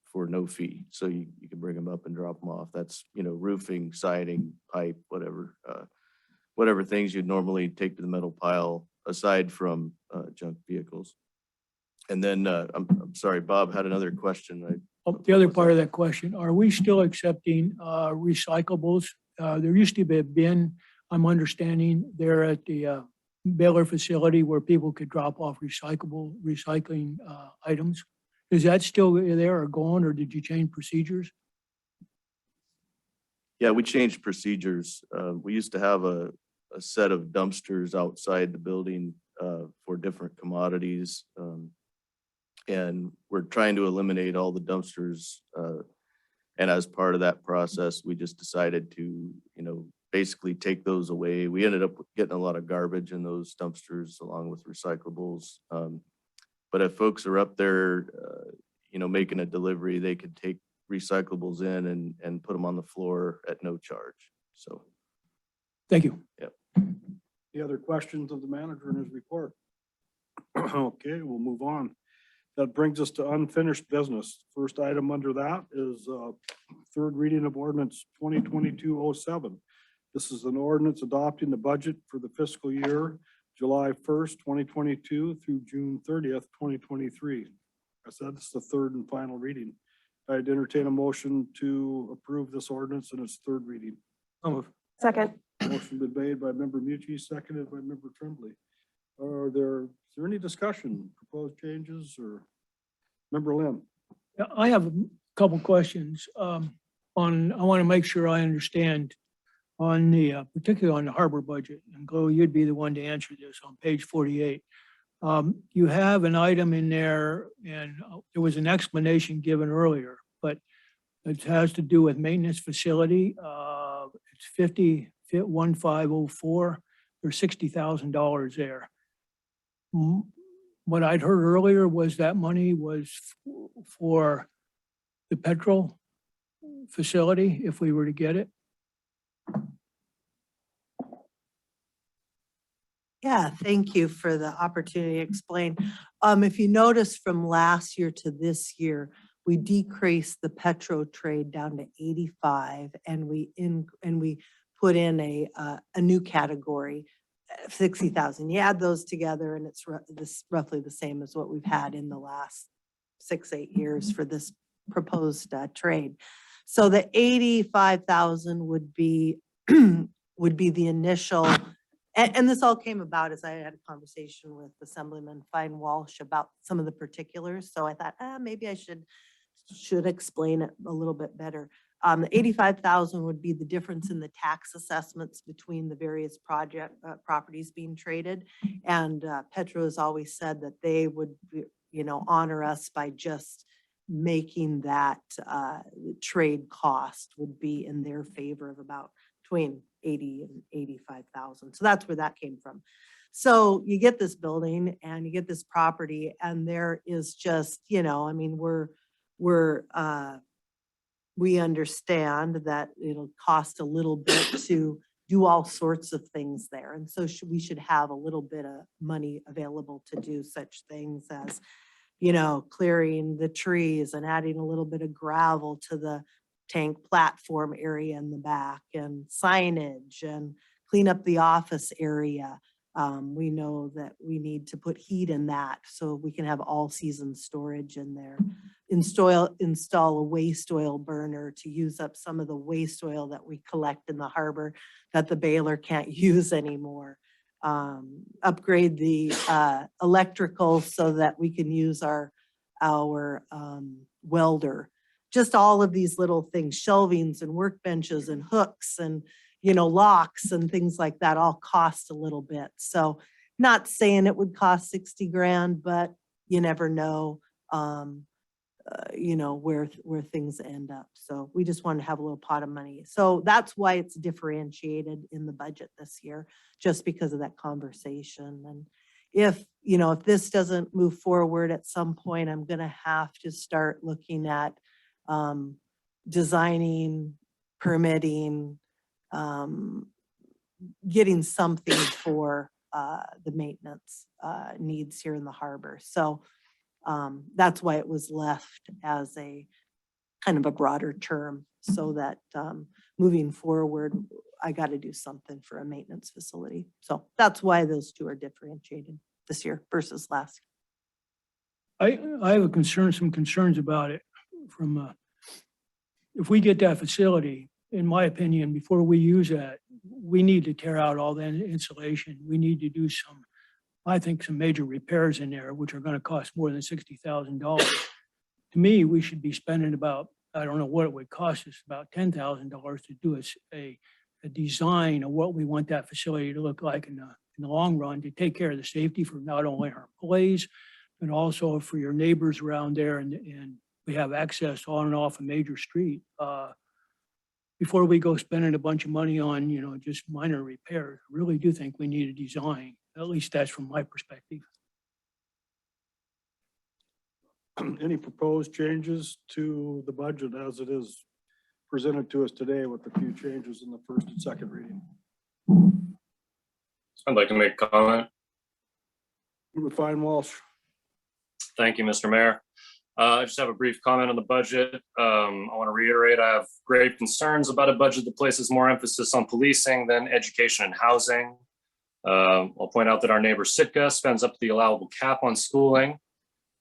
for no fee. So you can bring them up and drop them off. That's, roofing, siding, pipe, whatever things you'd normally take to the metal pile aside from junk vehicles. And then I'm sorry, Bob had another question. The other part of that question, are we still accepting recyclables? There used to have been, I'm understanding, there at the Baylor facility where people could drop off recycling items. Is that still there or gone, or did you change procedures? Yeah, we changed procedures. We used to have a set of dumpsters outside the building for different commodities. And we're trying to eliminate all the dumpsters. And as part of that process, we just decided to, basically take those away. We ended up getting a lot of garbage in those dumpsters along with recyclables. But if folks are up there, making a delivery, they could take recyclables in and put them on the floor at no charge. So, Thank you. Any other questions of the manager in his report? Okay, we'll move on. That brings us to unfinished business. First item under that is third reading of ordinance 2022-07. This is an ordinance adopting the budget for the fiscal year, July 1st, 2022 through June 30th, 2023. I said it's the third and final reading. I'd entertain a motion to approve this ordinance in its third reading. I'll move. Second. Motion been made by member Mucci, seconded by member Tremblay. Is there any discussion, proposed changes, or member Lynn? Yeah, I have a couple questions. I want to make sure I understand on the, particularly on the harbor budget. And Glo, you'd be the one to answer this on page 48. You have an item in there, and there was an explanation given earlier, but it has to do with maintenance facility. It's 1504. There's $60,000 there. What I'd heard earlier was that money was for the petrol facility, if we were to get it. Yeah, thank you for the opportunity to explain. If you notice from last year to this year, we decreased the petro trade down to 85, and we put in a new category, 60,000. You add those together and it's roughly the same as what we've had in the last 6-8 years for this proposed trade. So the 85,000 would be the initial. And this all came about as I had a conversation with Assemblyman Fine Walsh about some of the particulars. So I thought, maybe I should explain it a little bit better. The 85,000 would be the difference in the tax assessments between the various properties being traded. And Petro has always said that they would, honor us by just making that trade cost would be in their favor of about between 80 and 85,000. So that's where that came from. So you get this building and you get this property, and there is just, we understand that it'll cost a little bit to do all sorts of things there. And so we should have a little bit of money available to do such things as, clearing the trees and adding a little bit of gravel to the tank platform area in the back, and signage, and clean up the office area. We know that we need to put heat in that so we can have all season storage in there. Install a waste oil burner to use up some of the waste oil that we collect in the harbor that the baler can't use anymore. Upgrade the electrical so that we can use our welder. Just all of these little things, shelvings and workbenches and hooks and locks and things like that all cost a little bit. So not saying it would cost 60 grand, but you never know, where things end up. So we just wanted to have a little pot of money. So that's why it's differentiated in the budget this year, just because of that conversation. And if this doesn't move forward at some point, I'm going to have to start looking at designing, permitting, getting something for the maintenance needs here in the harbor. So that's why it was left as a kind of a broader term, so that moving forward, I got to do something for a maintenance facility. So that's why those two are differentiated this year versus last. I have some concerns about it from, if we get that facility, in my opinion, before we use that, we need to tear out all that insulation. We need to do some major repairs in there, which are going to cost more than $60,000. To me, we should be spending about, I don't know what it would cost us, about $10,000 to do a design of what we want that facility to look like in the long run, to take care of the safety for not only our employees, and also for your neighbors around there and we have access on and off a major street. Before we go spending a bunch of money on, just minor repairs, I really do think we need a design. At least that's from my perspective. Any proposed changes to the budget as it is presented to us today with a few changes in the first and second reading? I'd like to make a comment. Fine, Walsh. Thank you, Mr. Mayor. I just have a brief comment on the budget. I want to reiterate, I have grave concerns about a budget that places more emphasis on policing than education and housing. I'll point out that our neighbor Sitka spends up to the allowable cap on schooling.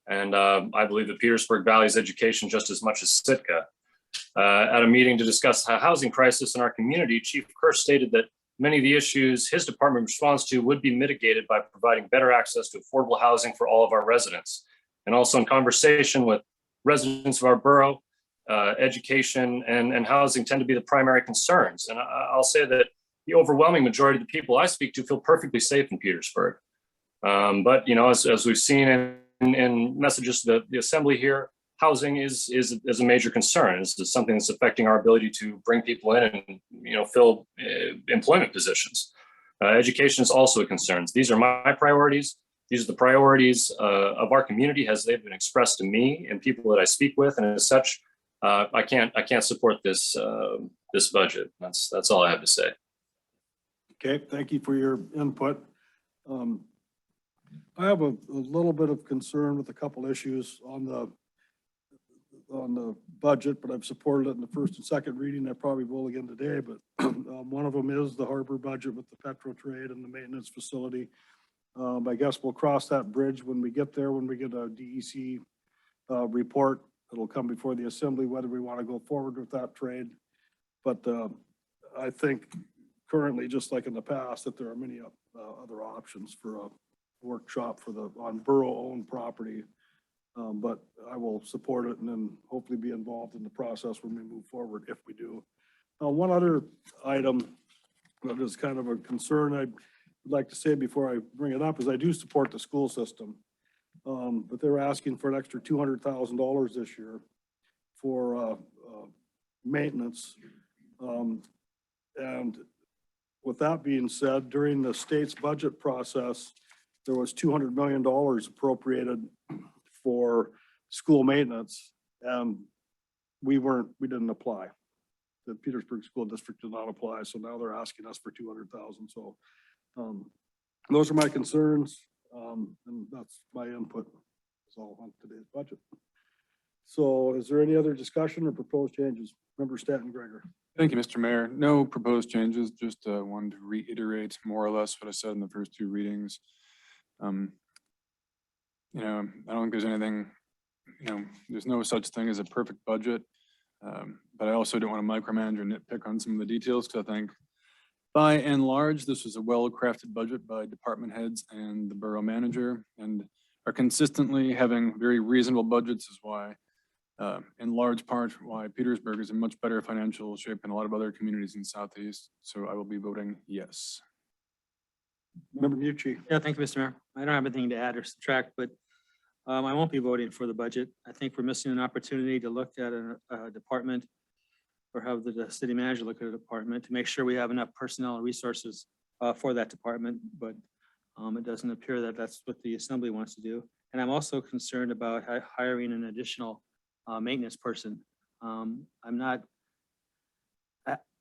And I believe that Petersburg values education just as much as Sitka. At a meeting to discuss the housing crisis in our community, Chief Kerr stated that many of the issues his department responds to would be mitigated by providing better access to affordable housing for all of our residents. And also in conversation with residents of our borough, education and housing tend to be the primary concerns. And I'll say that the overwhelming majority of the people I speak to feel perfectly safe in Petersburg. But as we've seen in messages to the assembly here, housing is a major concern. It's something that's affecting our ability to bring people in and fill employment positions. Education is also a concern. These are my priorities. These are the priorities of our community as they've been expressed to me and people that I speak with. And as such, I can't support this budget. That's all I have to say. Okay, thank you for your input. I have a little bit of concern with a couple issues on the budget, but I've supported it in the first and second reading. I probably will again today, but one of them is the harbor budget with the petro trade and the maintenance facility. I guess we'll cross that bridge when we get there, when we get a DEC report. It'll come before the assembly whether we want to go forward with that trade. But I think currently, just like in the past, that there are many other options for a workshop on borough-owned property. But I will support it and then hopefully be involved in the process when we move forward, if we do. One other item that is kind of a concern I'd like to say before I bring it up is I do support the school system. But they're asking for an extra $200,000 this year for maintenance. And with that being said, during the state's budget process, there was $200 million appropriated for school maintenance, and we didn't apply. The Petersburg School District did not apply, so now they're asking us for $200,000. So those are my concerns, and that's my input. It's all on today's budget. So is there any other discussion or proposed changes? Member Stanton Gregor. Thank you, Mr. Mayor. No proposed changes, just wanted to reiterate more or less what I said in the first two readings. I don't think there's anything, there's no such thing as a perfect budget. But I also don't want to micromanage or nitpick on some of the details, because I think by and large, this was a well-crafted budget by department heads and the borough manager, and are consistently having very reasonable budgets is why, in large part, why Petersburg is in much better financial shape than a lot of other communities in the Southeast. So I will be voting yes. Member Mucci. Yeah, thank you, Mr. Mayor. I don't have anything to add or subtract, but I won't be voting for the budget. I think we're missing an opportunity to look at a department or have the city manager look at a department to make sure we have enough personnel and resources for that department. But it doesn't appear that that's what the assembly wants to do. And I'm also concerned about hiring an additional maintenance person.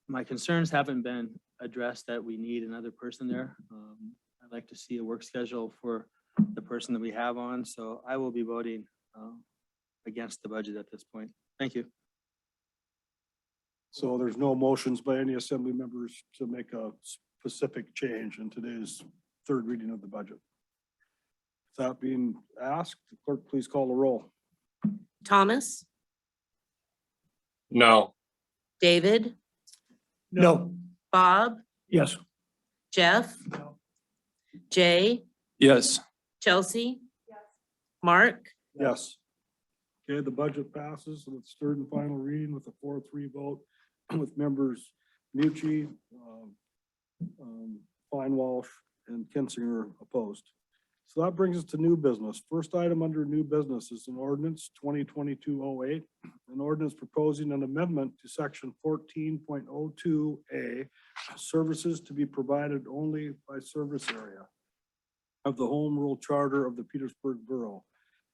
My concerns haven't been addressed that we need another person there. I'd like to see a work schedule for the person that we have on. So I will be voting against the budget at this point. Thank you. So there's no motions by any assembly members to make a specific change in today's third reading of the budget. That being asked, the clerk, please call the roll. Thomas, No. David, No. Bob, Yes. Jeff, Jay, Yes. Chelsea, Mark, Yes. Okay, the budget passes and it's third and final reading with a 4-3 vote with members Mucci, Fine Walsh, and Kinsinger opposed. So that brings us to new business. First item under new business is an ordinance 2022-08, an ordinance proposing an amendment to section 14.02A, services to be provided only by service area of the Home Rule Charter of the Petersburg Borough,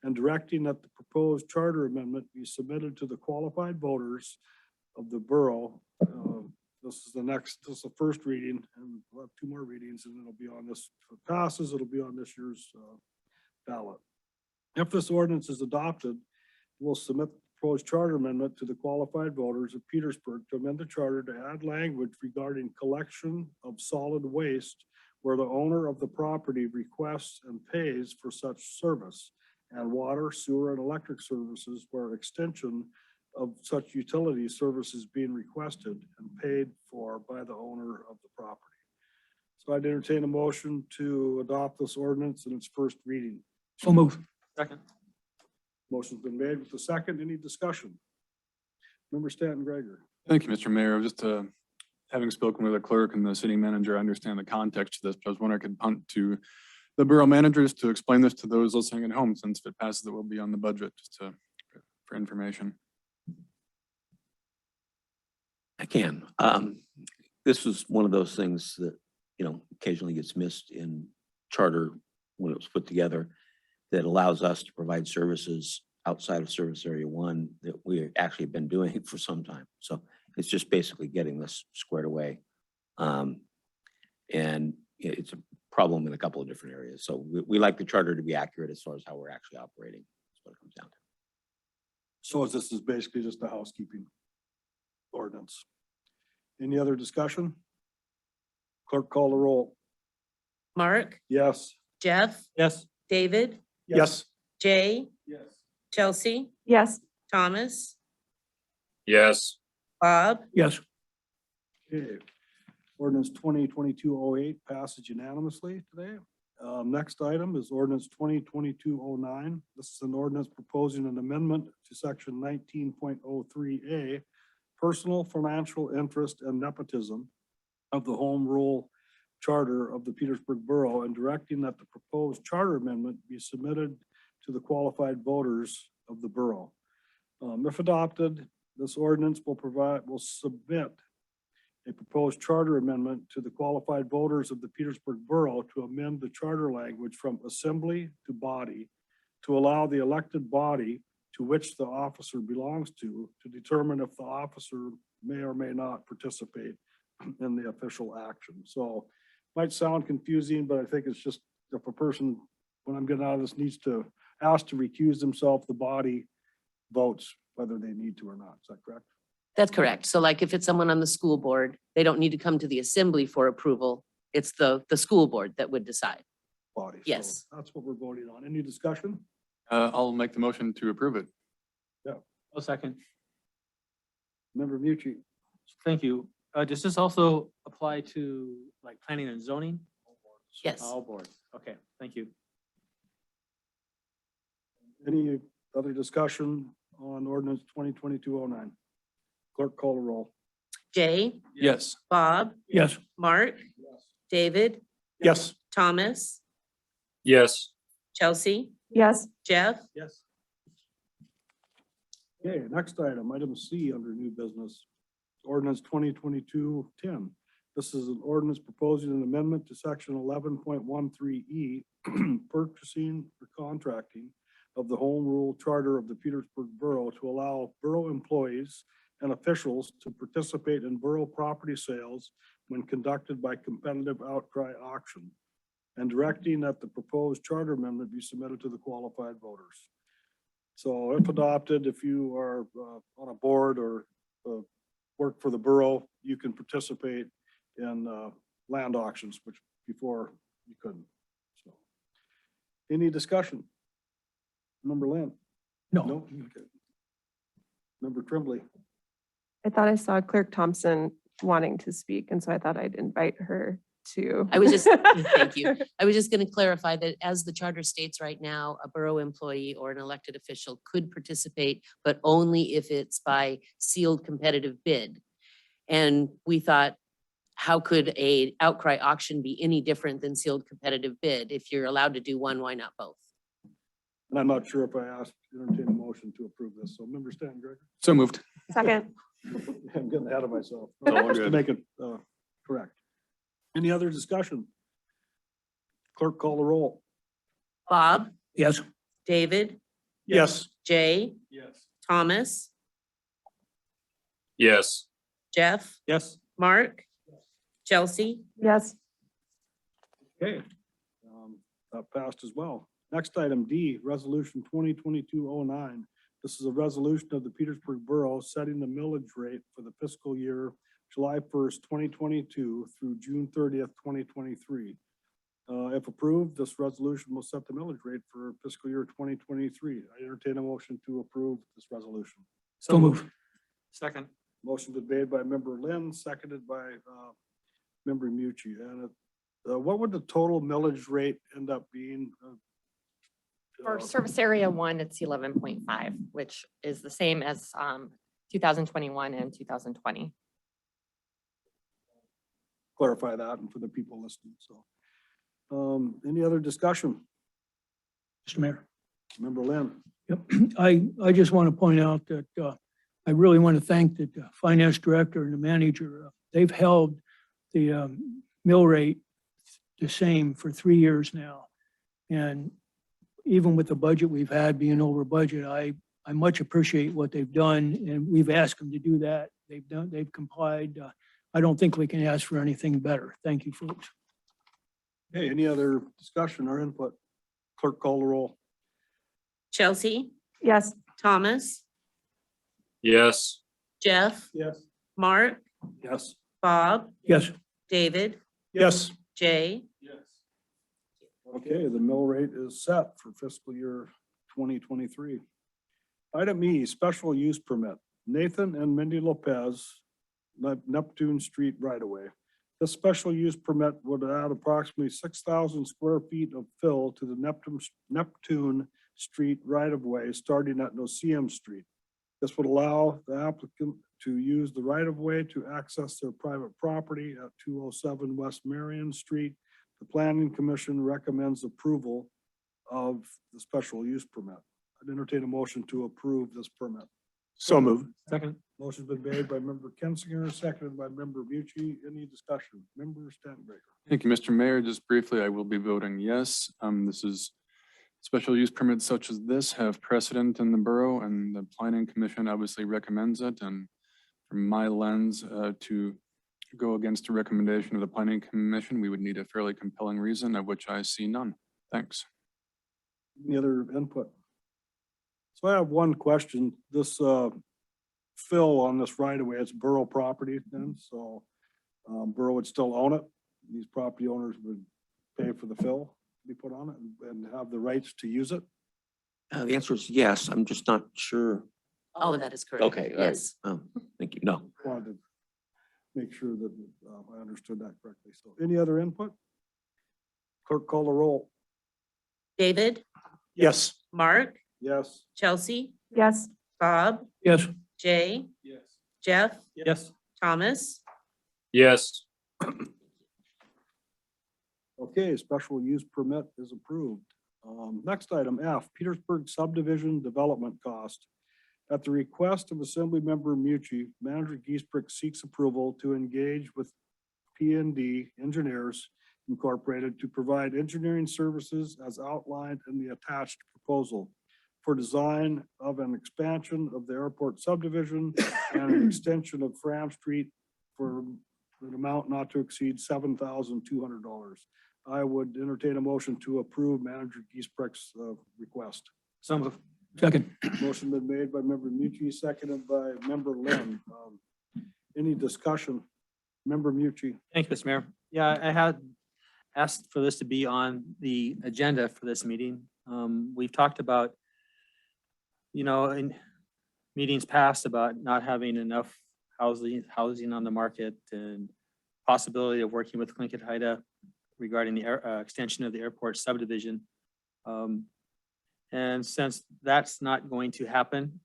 and directing that the proposed charter amendment be submitted to the qualified voters of the borough. This is the first reading, and we'll have 2 more readings, and it'll be on this, if it passes, it'll be on this year's ballot. If this ordinance is adopted, we'll submit the proposed charter amendment to the qualified voters of Petersburg to amend the charter to add language regarding collection of solid waste where the owner of the property requests and pays for such service, and water, sewer, and electric services where extension of such utility services being requested and paid for by the owner of the property. So I'd entertain a motion to adopt this ordinance in its first reading. So move. Second. Motion's been made with the second. Any discussion? Member Stanton Gregor. Thank you, Mr. Mayor. Just having spoken with the clerk and the city manager, I understand the context of this, but I was wondering if I could punt to the borough managers to explain this to those listening at home, since if it passes, it will be on the budget, for information. I can. This was one of those things that, occasionally gets missed in charter when it was put together, that allows us to provide services outside of service area 1 that we actually have been doing for some time. So it's just basically getting this squared away. And it's a problem in a couple of different areas. So we like the charter to be accurate as far as how we're actually operating. That's what it comes down to. So this is basically just a housekeeping ordinance. Any other discussion? Clerk, call the roll. Mark, Yes. Jeff, Yes. David, Yes. Jay, Yes. Chelsea, Yes. Thomas, Yes. Bob, Yes. Okay. Ordinance 2022-08 passes unanimously today. Next item is ordinance 2022-09. This is an ordinance proposing an amendment to section 19.03A, personal financial interest and nepotism of the Home Rule Charter of the Petersburg Borough, and directing that the proposed charter amendment be submitted to the qualified voters of the borough. If adopted, this ordinance will submit a proposed charter amendment to the qualified voters of the Petersburg Borough to amend the charter language from assembly to body to allow the elected body to which the officer belongs to determine if the officer may or may not participate in the official action. So might sound confusing, but I think it's just if a person, when I'm getting out of this, needs to ask to recuse themselves, the body votes whether they need to or not. Is that correct? That's correct. So like if it's someone on the school board, they don't need to come to the assembly for approval. It's the school board that would decide. Body. So Yes. that's what we're voting on. Any discussion? I'll make the motion to approve it. A second. Member Mucci. Thank you. Does this also apply to like planning and zoning? Yes. All boards. Okay, thank you. Any other discussion on ordinance 2022-09? Clerk, call the roll. Jay, Yes. Bob, Yes. Mark, David, Yes. Thomas, Yes. Chelsea, Yes. Jeff, Yes. Okay, next item, item C under new business, ordinance 2022-10. This is an ordinance proposing an amendment to section 11.13E, purchasing or contracting of the Home Rule Charter of the Petersburg Borough to allow borough employees and officials to participate in borough property sales when conducted by competitive outcry auction, and directing that the proposed charter amendment be submitted to the qualified voters. So if adopted, if you are on a board or work for the borough, you can participate in land auctions, which before you couldn't. So, any discussion? Member Lynn? No. No? Okay. Member Tremblay? I thought I saw Clerk Thompson wanting to speak, and so I thought I'd invite her to. I was just, thank you. I was just going to clarify that as the charter states right now, a borough employee or an elected official could participate, but only if it's by sealed competitive bid. And we thought, how could a outcry auction be any different than sealed competitive bid? If you're allowed to do one, why not both? And I'm not sure if I asked, entertain a motion to approve this. So member Stan, Greg, So moved. Second. I'm getting ahead of myself. No, we're Just to good. make it correct. Any other discussion? Clerk, call the roll. Bob, Yes. David, Yes. Jay, Yes. Thomas, Yes. Jeff, Yes. Mark, Chelsea, Yes. Okay. That passed as well. Next item D, resolution 2022-09. This is a resolution of the Petersburg Borough setting the millage rate for the fiscal year July 1st, 2022 through June 30th, 2023. If approved, this resolution will set the millage rate for fiscal year 2023. I entertain a motion to approve this resolution. So move. Second. Motion been made by member Lynn, seconded by member Mucci. And what would the total millage rate end up being? For service area 1, it's 11.5, which is the same as 2021 and 2020. Clarify that and for the people listening. So, any other discussion? Mr. Mayor. Member Lynn. Yep. I just want to point out that I really want to thank the finance director and the manager. They've held the mill rate the same for 3 years now. And even with the budget we've had being over budget, I much appreciate what they've done, and we've asked them to do that. They've complied. I don't think we can ask for anything better. Thank you, folks. Hey, any other discussion or input? Clerk, call the roll. Chelsea, Yes. Thomas, Yes. Jeff, Yes. Mark, Yes. Bob, Yes. David, Yes. Jay, Yes. Okay, the mill rate is set for fiscal year 2023. Item E, special use permit. Nathan and Mindy Lopez, Neptune Street right away. This special use permit would add approximately 6,000 square feet of fill to the Neptune Street right of way, starting at Noceum Street. This would allow the applicant to use the right of way to access their private property at 207 West Marion Street. The Planning Commission recommends approval of the special use permit. I'd entertain a motion to approve this permit. So moved. Second. Motion's been made by member Kensinger, seconded by member Mucci. Any discussion? Member Stanbaker. Thank you, Mr. Mayor. Just briefly, I will be voting yes. This is special use permits such as this have precedent in the borough, and the planning commission obviously recommends it. And from my lens, to go against a recommendation of the planning commission, we would need a fairly compelling reason, of which I see none. Thanks. Any other input? So I have one question. This fill on this right away, it's borough property then, so borough would still own it. These property owners would pay for the fill to be put on it and have the rights to use it. The answer is yes. I'm just not sure. all of that is correct. Okay, all right. Yes. Thank you. No. Wanted to make sure that I understood that correctly. So any other input? Clerk, call the roll. David, Yes. Mark, Yes. Chelsea, Yes. Bob, Yes. Jay, Yes. Jeff, Yes. Thomas, Yes. Okay, special use permit is approved. Next item F, Petersburg subdivision development cost. At the request of Assembly Member Mucci, Manager Giesbrick seeks approval to engage with P&D Engineers Incorporated to provide engineering services as outlined in the attached proposal for design of an expansion of the airport subdivision and an extension of Fram Street for an amount not to exceed $7,200. I would entertain a motion to approve Manager Giesbrick's request. So moved. Second. Motion been made by member Mucci, seconded by member Lynn. Any discussion? Member Mucci. Thank you, Mr. Mayor. Yeah, I had asked for this to be on the agenda for this meeting. We've talked about, in meetings past about not having enough housing on the market and possibility of working with Clinton Haida regarding the extension of the airport subdivision. And since that's not going to happen,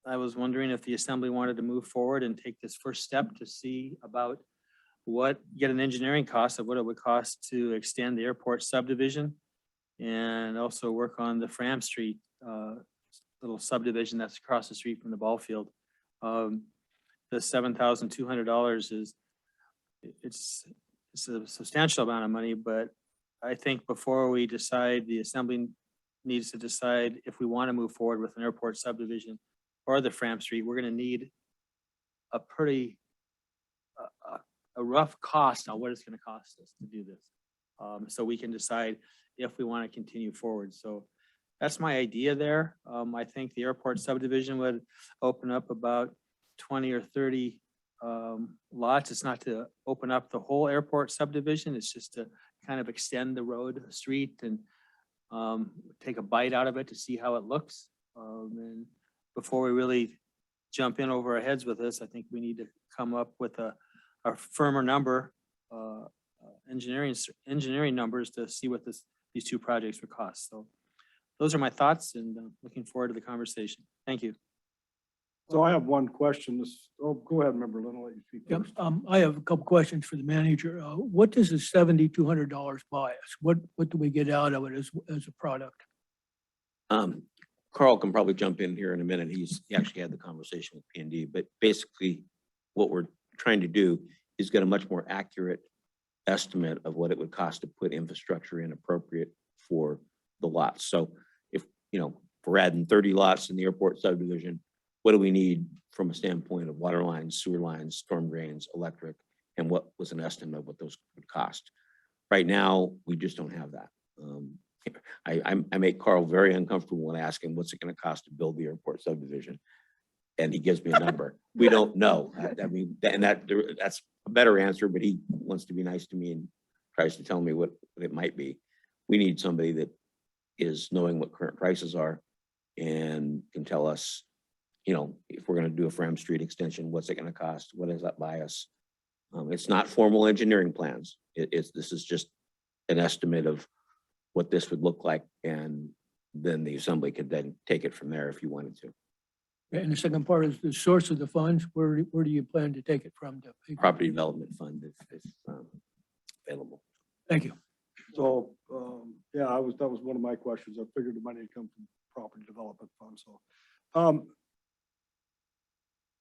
I was wondering if the assembly wanted to move forward and take this first step to see about get an engineering cost of what it would cost to extend the airport subdivision and also work on the Fram Street little subdivision that's across the street from the ball field. The $7,200 is, it's a substantial amount of money, but I think before we decide, the assembly needs to decide if we want to move forward with an airport subdivision or the Fram Street. We're going to need a pretty, a rough cost on what it's going to cost us to do this. So we can decide if we want to continue forward. So that's my idea there. I think the airport subdivision would open up about 20 or 30 lots. It's not to open up the whole airport subdivision. It's just to kind of extend the road, street, and take a bite out of it to see how it looks. And before we really jump in over our heads with this, I think we need to come up with a firmer number, engineering numbers to see what these two projects would cost. So those are my thoughts, and looking forward to the conversation. Thank you. So I have one question. Go ahead, Member Lynn, I'll let you speak Yep, first. I have a couple questions for the manager. What does the $7,200 buy us? What do we get out of it as a product? Carl can probably jump in here in a minute. He actually had the conversation with P&D, but basically what we're trying to do is get a much more accurate estimate of what it would cost to put infrastructure in appropriate for the lots. So if we're adding 30 lots in the airport subdivision, what do we need from a standpoint of water lines, sewer lines, storm drains, electric, and what was an estimate of what those would cost? Right now, we just don't have that. I make Carl very uncomfortable when I ask him, what's it going to cost to build the airport subdivision? And he gives me a number. We don't know. I mean, that's a better answer, but he wants to be nice to me and tries to tell me what it might be. We need somebody that is knowing what current prices are and can tell us, if we're going to do a Fram Street extension, what's it going to cost? What does that buy us? It's not formal engineering plans. This is just an estimate of what this would look like, and then the assembly could then take it from there if you wanted to. And the second part is the source of the funds. Where do you plan to take it from? To pay for it? Property Development Fund if available. Thank you. So, yeah, that was one of my questions. I figured the money would come from Property Development Fund, so.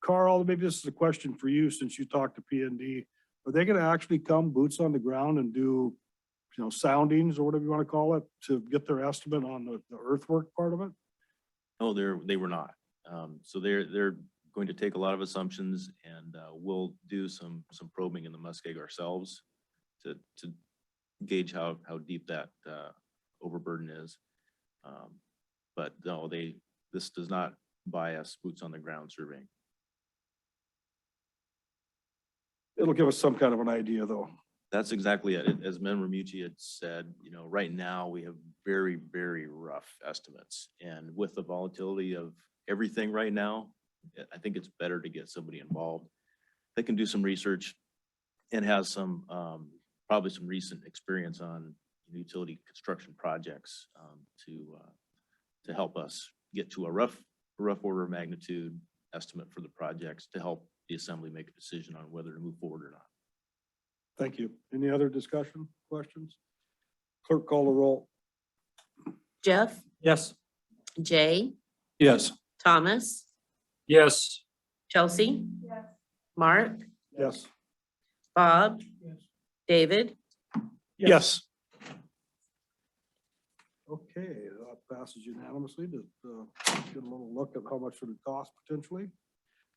Carl, maybe this is a question for you since you talked to P&D. Are they gonna actually come boots on the ground and do, soundings or whatever you want to call it to get their estimate on the earthwork part of it? No, they were not. So they're going to take a lot of assumptions, and we'll do some probing in the muskeg ourselves to gauge how deep that overburden is. But no, this does not buy us boots on the ground surveying. It'll give us some kind of an idea though. That's exactly it. As Member Mucci had said, right now we have very, very rough estimates. And with the volatility of everything right now, I think it's better to get somebody involved that can do some research and has some, probably some recent experience on utility construction projects to help us get to a rough order of magnitude estimate for the projects to help the assembly make a decision on whether to move forward or not. Thank you. Any other discussion, questions? Clerk, call the roll. Jeff, Yes. Jay, Yes. Thomas, Yes. Chelsea, Mark, Yes. Bob, David, Yes. Okay, that passes unanimously to get a little look at how much it would cost potentially.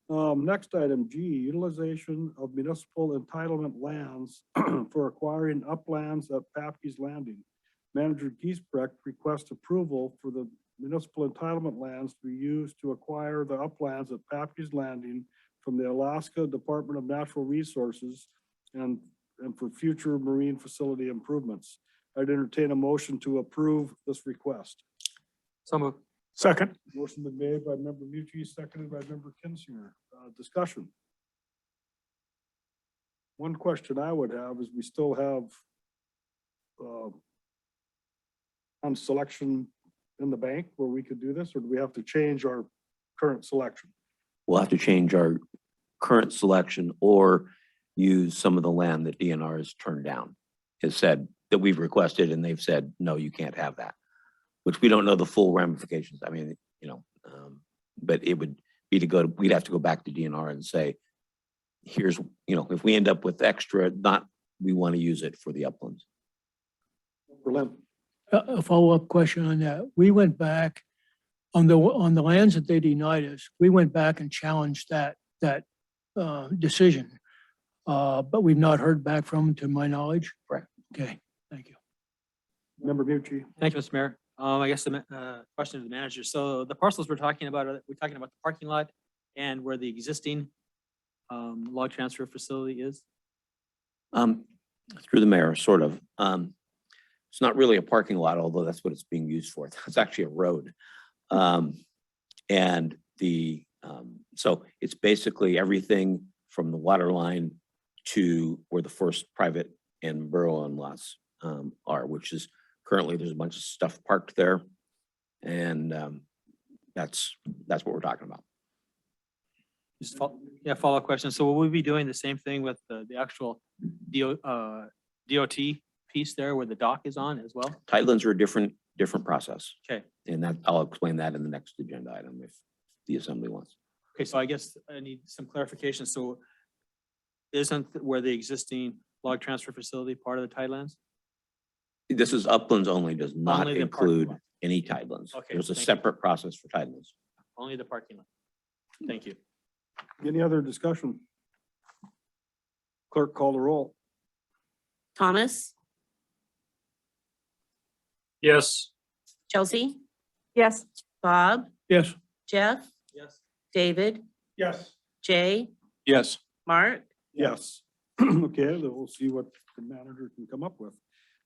Next item G, utilization of municipal entitlement lands for acquiring uplands at Papke's Landing. Manager Giesbrecht requests approval for the municipal entitlement lands to be used to acquire the uplands at Papke's Landing from the Alaska Department of Natural Resources and for future marine facility improvements. I'd entertain a motion to approve this request. So moved. Second. Motion been made by Member Mucci, seconded by Member Kinsinger. Discussion. One question I would have is we still have on selection in the bank where we could do this, or do we have to change our current selection? We'll have to change our current selection, or use some of the land that DNR has turned down. Has said that we've requested and they've said, no, you can't have that, which we don't know the full ramifications. I mean, but it would be we'd have to go back to DNR and say, here's, if we end up with extra, we want to use it for the uplands. Berlin. A follow-up question on that. We went back on the lands that they denied us, we went back and challenged that decision. But we've not heard back from them to my knowledge. Correct. Okay, thank you. Member Mucci. Thank you, Mr. Mayor. I guess the question to the manager. So the parcels we're talking about the parking lot and where the existing log transfer facility is? Through the mayor, sort of. It's not really a parking lot, although that's what it's being used for. It's actually a road. So it's basically everything from the water line to where the first private and borough-owned lots are, which is currently there's a bunch of stuff parked there. And that's what we're talking about. Just follow-up question. So will we be doing the same thing with the actual DOT piece there where the dock is on as well? Tidelands are a different process. Okay. And I'll explain that in the next agenda item if the assembly wants. Okay, so I guess I need some clarification. So isn't where the existing log transfer facility part of the Tidelands? This is uplands only, does not Only the parking include lot. any tidelands. Okay, There's a thank you. separate process for tidelands. Only the parking lot. Thank you. Any other discussion? Clerk, call the roll. Thomas, Yes. Chelsea, Yes. Bob, Yes. Jeff, Yes. David, Yes. Jay, Yes. Mark, Yes. Okay, then we'll see what the manager can come up with.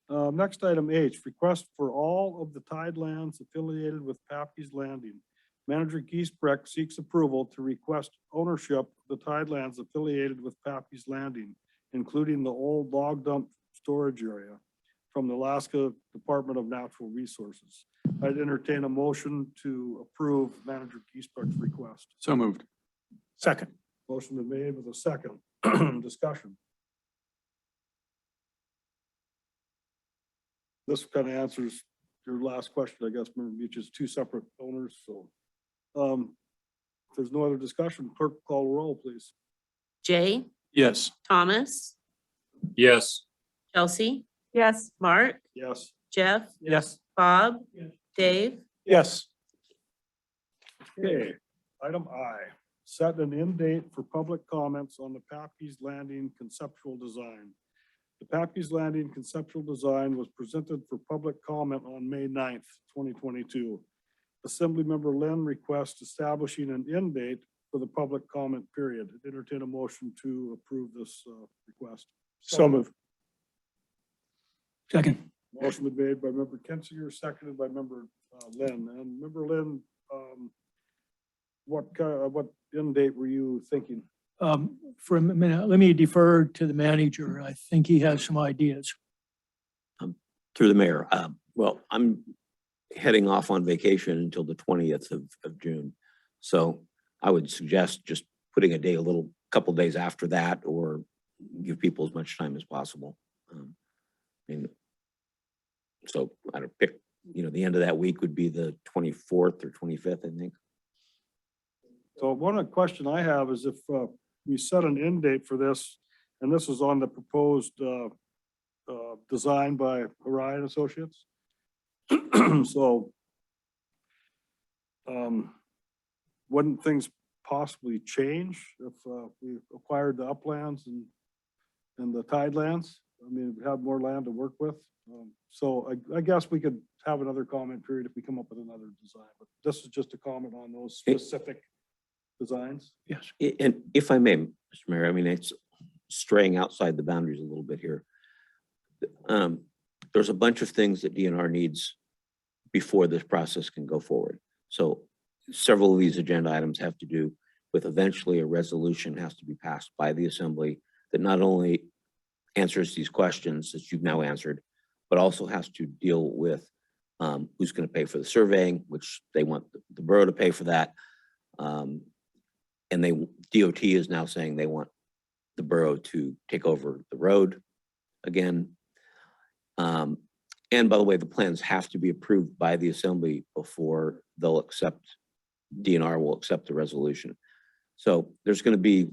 Next item H, request for all of the tidelands affiliated with Pappy's Landing. Manager Giesbrecht seeks approval to request ownership of the tidelands affiliated with Pappy's Landing, including the old log dump storage area from the Alaska Department of Natural Resources. I'd entertain a motion to approve Manager Giesbrecht's request. So moved. Second. Motion been made with a second. Discussion. This kind of answers your last question, I guess, Member Beach is two separate owners, so. If there's no other discussion, clerk call the roll, please. Jay, Yes. Thomas, Yes. Chelsea, Yes. Mark, Yes. Jeff, Yes. Bob, Yes. Dave, Yes. Okay, item I, set an end date for public comments on the Pappy's Landing conceptual design. The Pappy's Landing conceptual design was presented for public comment on May 9th, 2022. Assemblymember Lynn requests establishing an end date for the public comment period. Entertain a motion to approve this request. So moved. Second. Motion been made by Member Kinzinger, seconded by Member Lynn. And Member Lynn, what end date were you thinking? For a minute, let me defer to the manager. I think he has some ideas. Through the mayor. Well, I'm heading off on vacation until the 20th of June. So I would suggest just putting a day, couple days after that, or give people as much time as possible. So I don't pick, the end of that week would be the 24th or 25th, I think. So one question I have is if we set an end date for this, and this is on the proposed design by Orion Associates. So wouldn't things possibly change if we acquired the uplands and the tidelands? I mean, we have more land to work with. So I guess we could have another comment period if we come up with another design, but this is just a comment on those specific designs. Yes. And if I may, Mr. Mayor, I mean, it's straying outside the boundaries a little bit here. There's a bunch of things that DNR needs before this process can go forward. So several of these agenda items have to do with eventually a resolution has to be passed by the assembly that not only answers these questions that you've now answered, but also has to deal with who's going to pay for the surveying, which they want the borough to pay for that. And DOT is now saying they want the borough to take over the road again. And by the way, the plans have to be approved by the assembly before they'll accept, DNR will accept the resolution. So there's going to be,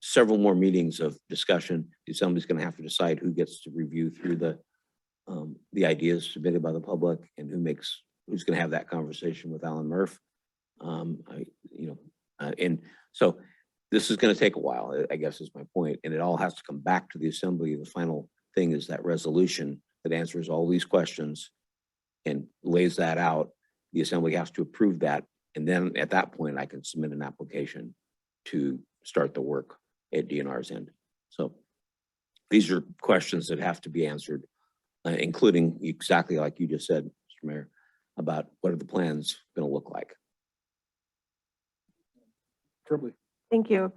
several more meetings of discussion. The assembly's going to have to decide who gets to review through the ideas submitted by the public and who's going to have that conversation with Alan Murph. And so this is going to take a while, I guess is my point, and it all has to come back to the assembly. The final thing is that resolution that answers all these questions and lays that out. The assembly has to approve that. And then at that point, I can submit an application to start the work at DNR's end. So these are questions that have to be answered, including exactly like you just said, Mr. Mayor, about what are the plans going to look like. Triply. Thank you.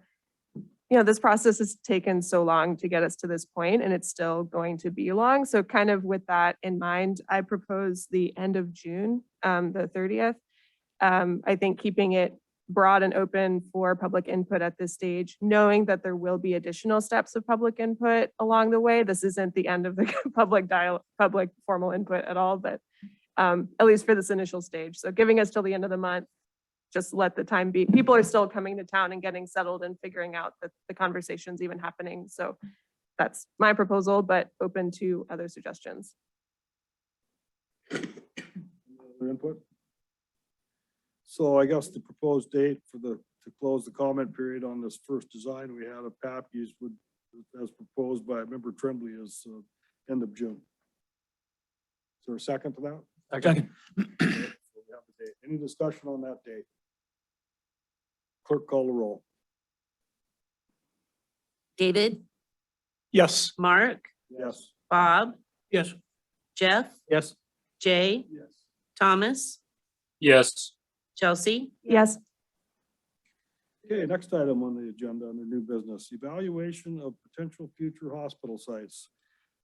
This process has taken so long to get us to this point, and it's still going to be long. So kind of with that in mind, I propose the end of June, the 30th. I think keeping it broad and open for public input at this stage, knowing that there will be additional steps of public input along the way. This isn't the end of the public formal input at all, but at least for this initial stage. So giving us till the end of the month, just let the time be. People are still coming to town and getting settled and figuring out that the conversation's even happening. So that's my proposal, but open to other suggestions. Other input? So I guess the proposed date to close the comment period on this first design we had of PAPUs as proposed by Member Tremblay is end of June. Is there a second to that? Second. So we have the date. Any discussion on that date? Clerk, call the roll. David, Yes. Mark, Yes. Bob, Yes. Jeff, Yes. Jay, Yes. Thomas, Yes. Chelsea. Yes. Okay, next item on the agenda under new business, evaluation of potential future hospital sites.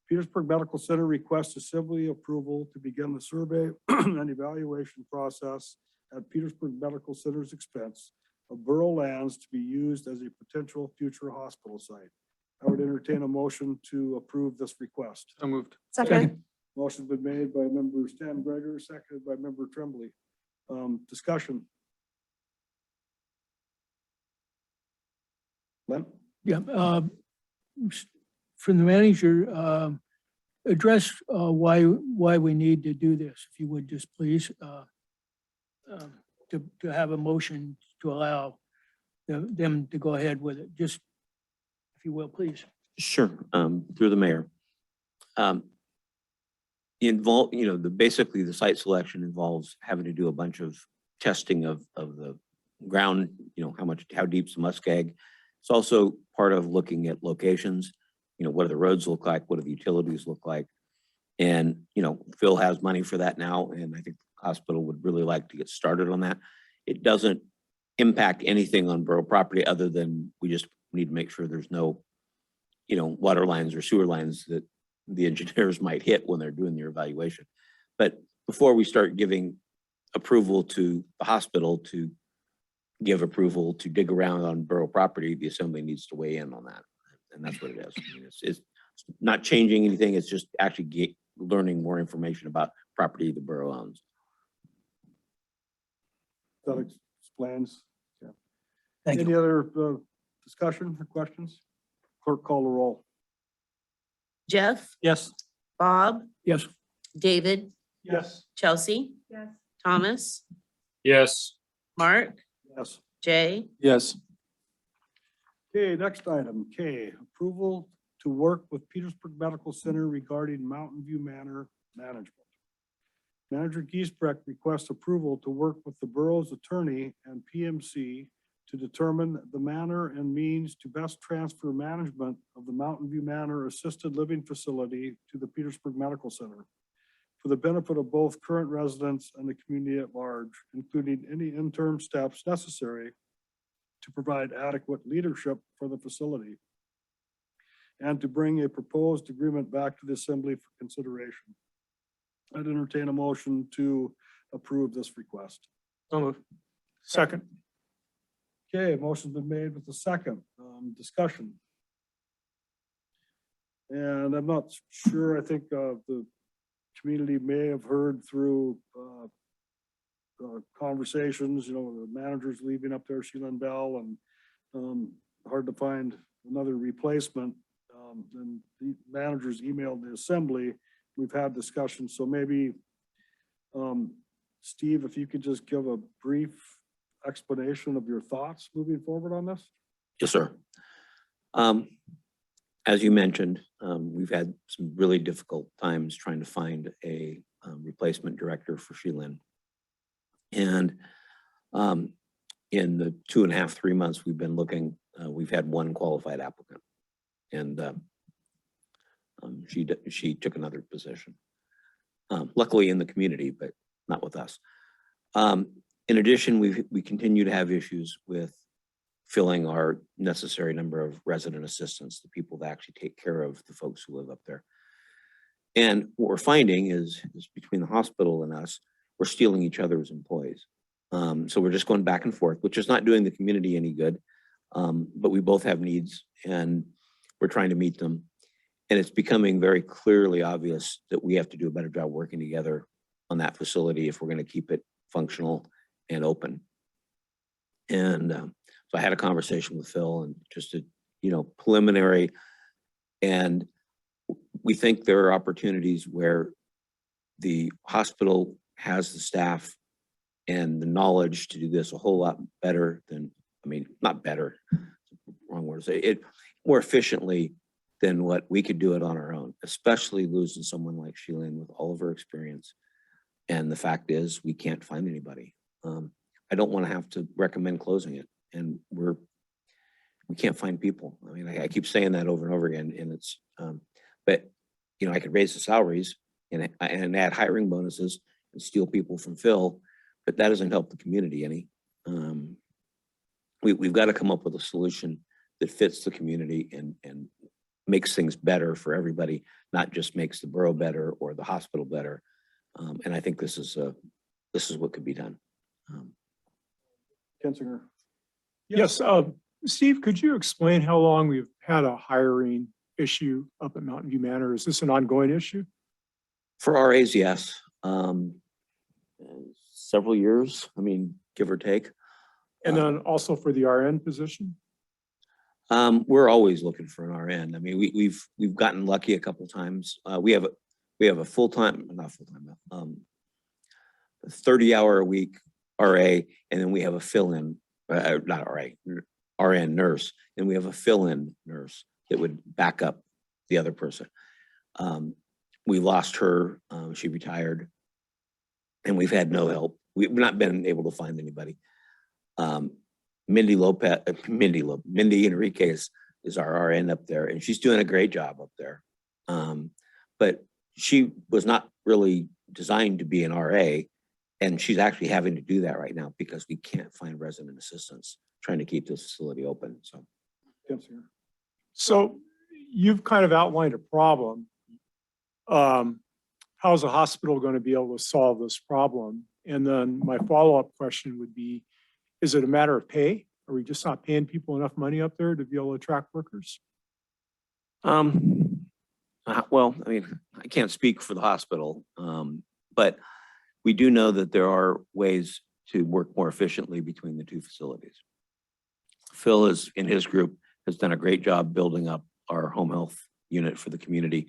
Petersburg Medical Center requests assembly approval to begin the survey and evaluation process at Petersburg Medical Center's expense of borough lands to be used as a potential future hospital site. I would entertain a motion to approve this request. So moved. Second. Motion's been made by member Stan Gregor, seconded by member Tremblay. Discussion. Len? Yeah, from the manager, address why we need to do this, if you would just please, to have a motion to allow them to go ahead with it, just if you will, please. Sure, through the mayor. Basically the site selection involves having to do a bunch of testing of the ground, how deep's the muskeg. It's also part of looking at locations, what do the roads look like? What do the utilities look like? And, Phil has money for that now, and I think the hospital would really like to get started on that. It doesn't impact anything on borough property other than we just need to make sure there's no, water lines or sewer lines that the engineers might hit when they're doing their evaluation. But before we start giving approval to the hospital to give approval to dig around on borough property, the assembly needs to weigh in on that. And that's what it is. I mean, it's not changing anything. It's just actually learning more information about property the borough owns. That explains. Yeah. Thank Any you. other discussion or questions? Clerk, call the roll. Jeff, Yes. Bob, Yes. David, Yes. Chelsea, Yes. Thomas, Yes. Mark, Yes. Jay, Yes. Okay, next item, K, approval to work with Petersburg Medical Center regarding Mountain View Manor management. Manager Giesbrecht requests approval to work with the borough's attorney and PMC to determine the manner and means to best transfer management of the Mountain View Manor Assisted Living Facility to the Petersburg Medical Center for the benefit of both current residents and the community at large, including any interim steps necessary to provide adequate leadership for the facility and to bring a proposed agreement back to the assembly for consideration. I'd entertain a motion to approve this request. So moved. Second. Okay, motion's been made with the second. Discussion. And I'm not sure, I think the community may have heard through conversations, you know, the manager's leaving up there, Sheila and Bell, and hard to find another replacement. And the managers emailed the assembly. We've had discussions, so maybe Steve, if you could just give a brief explanation of your thoughts moving forward on this? Yes, sir. As you mentioned, we've had some really difficult times trying to find a replacement director for Sheilin. And in the 2.5, 3 months we've been looking, we've had one qualified applicant. And she took another position. Luckily in the community, but not with us. In addition, we continue to have issues with filling our necessary number of resident assistants, the people that actually take care of the folks who live up there. And what we're finding is between the hospital and us, we're stealing each other's employees. So we're just going back and forth, which is not doing the community any good. But we both have needs and we're trying to meet them. And it's becoming very clearly obvious that we have to do a better job working together on that facility if we're going to keep it functional and open. And so I had a conversation with Phil and just a, you know, preliminary, and we think there are opportunities where the hospital has the staff and the knowledge to do this a whole lot better than, I mean, not better, wrong word to say, it more efficiently than what we could do it on our own, especially losing someone like Sheilin with all of her experience. And the fact is, we can't find anybody. I don't want to have to recommend closing it, and we can't find people. I mean, I keep saying that over and over again, and it's, but you know, I could raise the salaries and add hiring bonuses and steal people from Phil, but that doesn't help the community any. We've got to come up with a solution that fits the community and makes things better for everybody, not just makes the borough better or the hospital better. And I think this is what could be done. Kensinger. Yes, Steve, could you explain how long we've had a hiring issue up at Mountain View Manor? Is this an ongoing issue? For RAs, yes. Several years, I mean, give or take. And then also for the RN position? We're always looking for an RN. I mean, we've gotten lucky a couple times. We have a full-time, not full-time, 30-hour a week RA, and then we have a fill-in, not RA, RN nurse, and we have a fill-in nurse that would back up the other person. We lost her, she retired, and we've had no help. We've not been able to find anybody. Mindy Enriquez is our RN up there, and she's doing a great job up there. But she was not really designed to be an RA, and she's actually having to do that right now because we can't find resident assistants trying to keep this facility open. So, So you've kind of outlined a problem. How's the hospital going to be able to solve this problem? And then my follow-up question would be, is it a matter of pay? Are we just not paying people enough money up there to be able to attract workers? well, I mean, I can't speak for the hospital, but we do know that there are ways to work more efficiently between the two facilities. Phil is, in his group, has done a great job building up our home health unit for the community.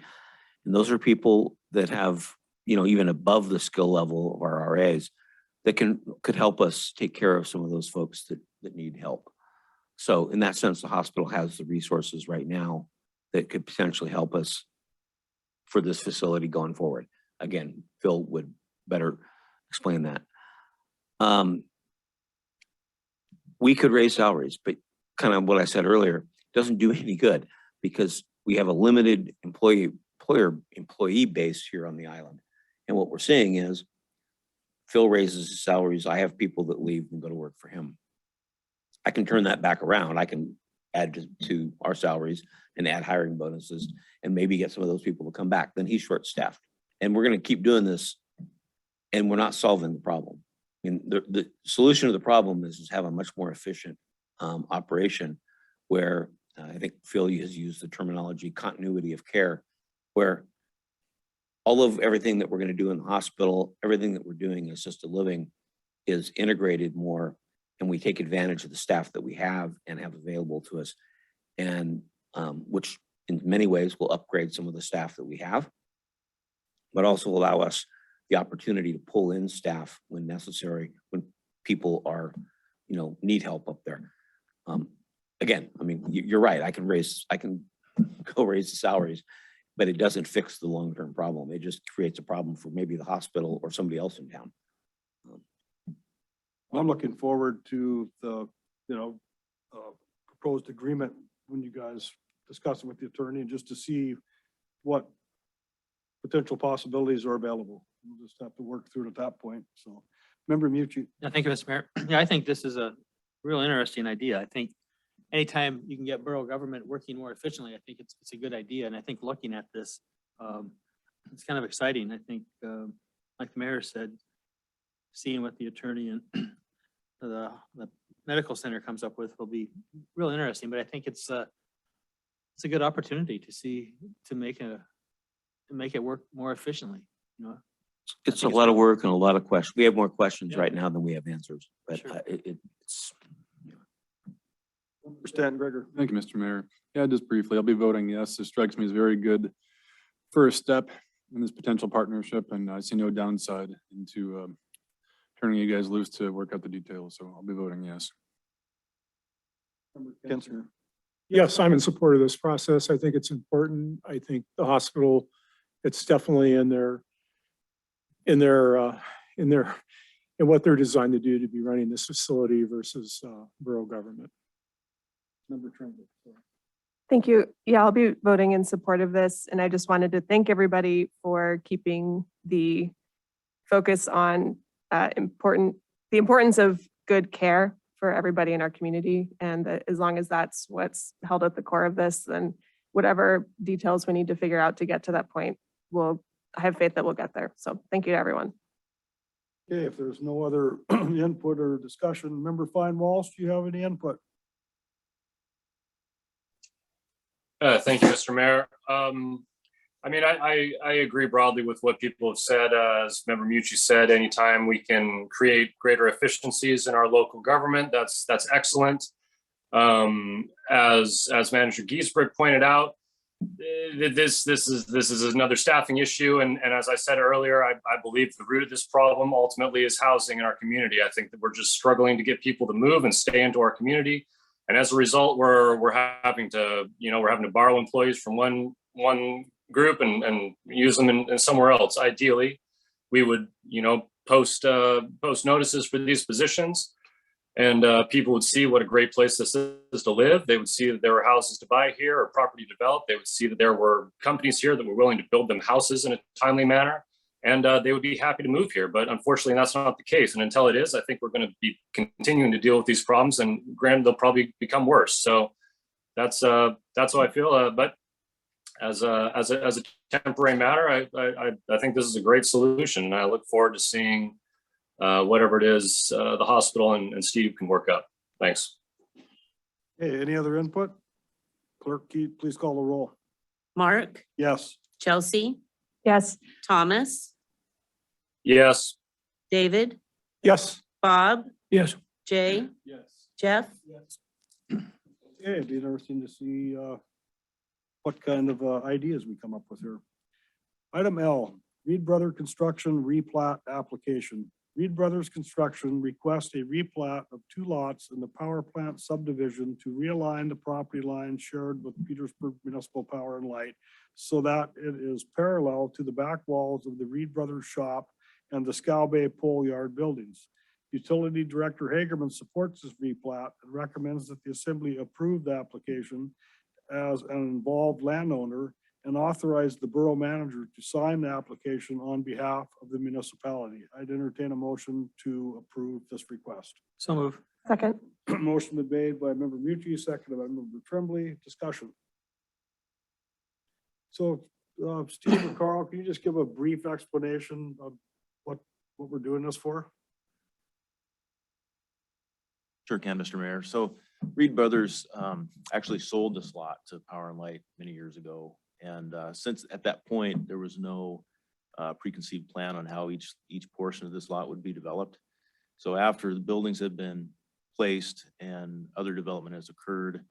And those are people that have, you know, even above the skill level of our RAs that could help us take care of some of those folks that need help. So in that sense, the hospital has the resources right now that could potentially help us for this facility going forward. Again, Phil would better explain that. We could raise salaries, but kind of what I said earlier, doesn't do any good because we have a limited employee base here on the island. And what we're seeing is Phil raises his salaries. I have people that leave and go to work for him. I can turn that back around. I can add to our salaries and add hiring bonuses and maybe get some of those people to come back. Then he's short-staffed. And we're going to keep doing this and we're not solving the problem. I mean, the solution to the problem is have a much more efficient operation where I think Phil has used the terminology continuity of care, where all of everything that we're going to do in the hospital, everything that we're doing in assisted living is integrated more, and we take advantage of the staff that we have and have available to us, and which in many ways will upgrade some of the staff that we have, but also allow us the opportunity to pull in staff when necessary, when people are, need help up there. Again, I mean, you're right. I can go raise the salaries, but it doesn't fix the long-term problem. It just creates a problem for maybe the hospital or somebody else in town. I'm looking forward to the, proposed agreement when you guys discuss it with the attorney, and just to see what potential possibilities are available. We'll just have to work through it at that point. So, Member Mucci. Yeah, thank you, Mr. Mayor. Yeah, I think this is a real interesting idea. I think anytime you can get borough government working more efficiently, I think it's a good idea. And I think looking at this, it's kind of exciting. I think, like the mayor said, seeing what the attorney and the medical center comes up with will be real interesting. But I think it's a good opportunity to make it work more efficiently. It's a lot of work and a lot of questions. We have more questions right now than we have answers, but Sure. It's. Stan Gregor. Thank you, Mr. Mayor. Yeah, just briefly, I'll be voting yes. This strikes me as a very good first step in this potential partnership, and I see no downside into turning you guys loose to work out the details. So I'll be voting yes. Kensner. Yes, I'm in support of this process. I think it's important. I think the hospital, it's definitely in what they're designed to do to be running this facility versus borough government. Member Tremblay. Thank you. Yeah, I'll be voting in support of this. And I just wanted to thank everybody for keeping the focus on the importance of good care for everybody in our community. And as long as that's what's held at the core of this, then whatever details we need to figure out to get to that point, I have faith that we'll get there. So thank you to everyone. Okay, if there's no other input or discussion, Member Fine Walsh, do you have any input? Thank you, Mr. Mayor. I mean, I agree broadly with what people have said. As Member Mucci said, anytime we can create greater efficiencies in our local government, that's excellent. As Manager Giesberg pointed out, this is another staffing issue, and as I said earlier, I believe the root of this problem ultimately is housing in our community. I think that we're just struggling to get people to move and stay into our community. And as a result, we're having to borrow employees from one group and use them in somewhere else. Ideally, we would, post notices for these positions, and people would see what a great place this is to live. They would see that there were houses to buy here or property developed. They would see that there were companies here that were willing to build them houses in a timely manner, and they would be happy to move here. But unfortunately, that's not the case. And until it is, I think we're going to be continuing to deal with these problems, and granted, they'll probably become worse. So that's how I feel. But as a temporary matter, I think this is a great solution, and I look forward to seeing whatever it is the hospital and Steve can work up. Thanks. Hey, any other input? Clerk Keith, please call the roll. Mark, Yes. Chelsea, Yes. Thomas, Yes. David, Yes. Bob, Yes. Jay, Yes. Jeff. Okay, it'd be interesting to see what kind of ideas we come up with here. Item L, Reed Brother Construction replat application. Reed Brothers Construction requests a replat of 2 lots in the power plant subdivision to realign the property line shared with Petersburg Municipal Power and Light so that it is parallel to the back walls of the Reed Brothers shop and the Scow Bay Pole Yard buildings. Utility Director Hagerman supports this replat and recommends that the Assembly approve the application as an involved landowner and authorize the borough manager to sign the application on behalf of the municipality. I'd entertain a motion to approve this request. So move. Second. Motion been made by Member Mucci, seconded by Member Tremblay. Discussion. So, Steve or Carl, can you just give a brief explanation of what we're doing this for? Sure can, Mr. Mayor. So Reed Brothers actually sold this lot to Power and Light many years ago. And since at that point, there was no preconceived plan on how each portion of this lot would be developed. So after the buildings had been placed and other development has occurred,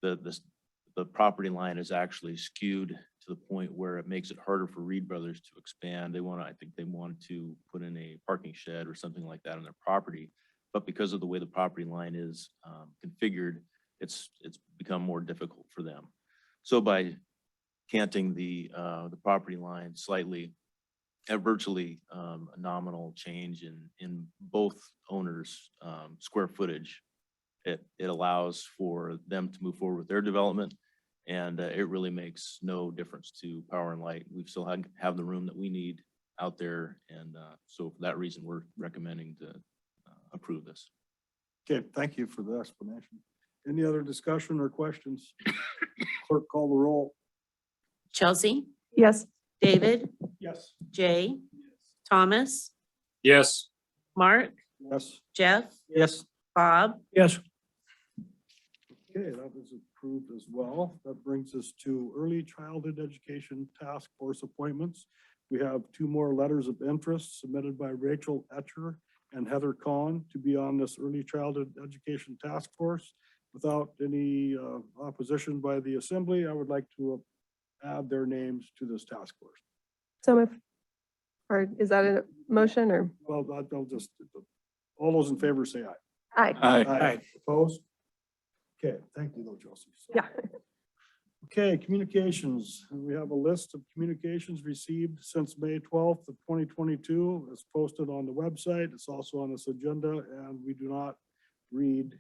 the property line is actually skewed to the point where it makes it harder for Reed Brothers to expand. I think they wanted to put in a parking shed or something like that on their property. But because of the way the property line is configured, it's become more difficult for them. So by canting the property line slightly, at virtually a nominal change in both owners' square footage, it allows for them to move forward with their development. And it really makes no difference to Power and Light. We still have the room that we need out there. And so for that reason, we're recommending to approve this. Okay, thank you for the explanation. Any other discussion or questions? Clerk, call the roll. Chelsea, Yes. David, Yes. Jay, Thomas, Yes. Mark, Yes. Jeff, Yes. Bob, Yes. Okay, that was approved as well. That brings us to Early Childhood Education Task Force appointments. We have two more letters of interest submitted by Rachel Etcher and Heather Kahn to be on this Early Childhood Education Task Force. Without any opposition by the Assembly, I would like to add their names to this task force. So if, or is that a motion or? Well, I'll just, all those in favor say aye. Aye. Aye. Opposed? Okay, thank you though, Chelsea. So- Yeah. Okay, communications. We have a list of communications received since May 12th of 2022. It's posted on the website. It's also on this agenda, and we do not read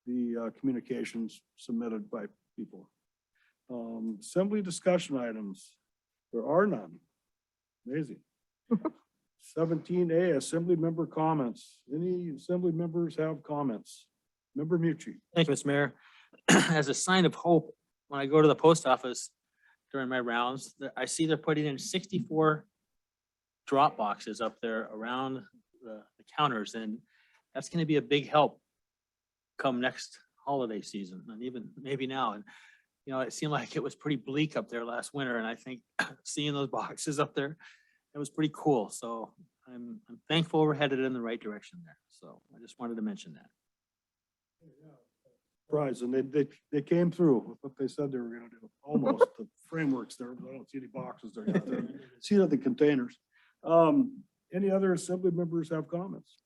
the communications submitted by people. Assembly discussion items. There are none. Amazing. 17A, Assembly member comments. Any Assembly members have comments? Member Mucci. Thank you, Mr. Mayor. As a sign of hope, when I go to the post office during my rounds, I see they're putting in 64 drop boxes up there around the counters, and that's going to be a big help come next holiday season, and even maybe now. And you know, it seemed like it was pretty bleak up there last winter, and I think seeing those boxes up there, it was pretty cool. So I'm thankful we're headed in the right direction there. So I just wanted to mention that. Prize, and they came through with what they said they were gonna do, almost. The framework's there, but I don't see any boxes there yet. See the containers. Any other Assembly members have comments?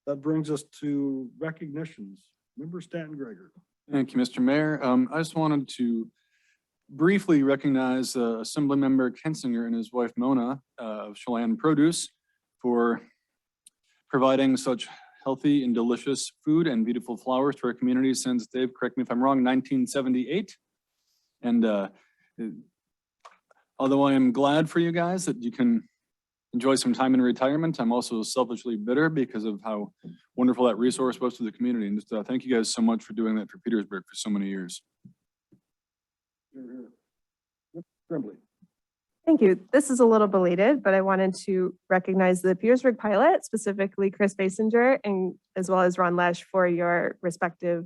That brings us to recognitions. Member Stanton Greger. Thank you, Mr. Mayor. I just wanted to briefly recognize Assemblymember Kensinger and his wife Mona of Chelan Produce for providing such healthy and delicious food and beautiful flowers to our community since, Dave, correct me if I'm wrong, 1978. And although I am glad for you guys that you can enjoy some time in retirement, I'm also selfishly bitter because of how wonderful that resource was to the community. And just thank you guys so much for doing that for Petersburg for so many years. Tremblay. Thank you. This is a little belated, but I wanted to recognize the Petersburg pilot, specifically Chris Basinger, and as well as Ron Lesh for your respective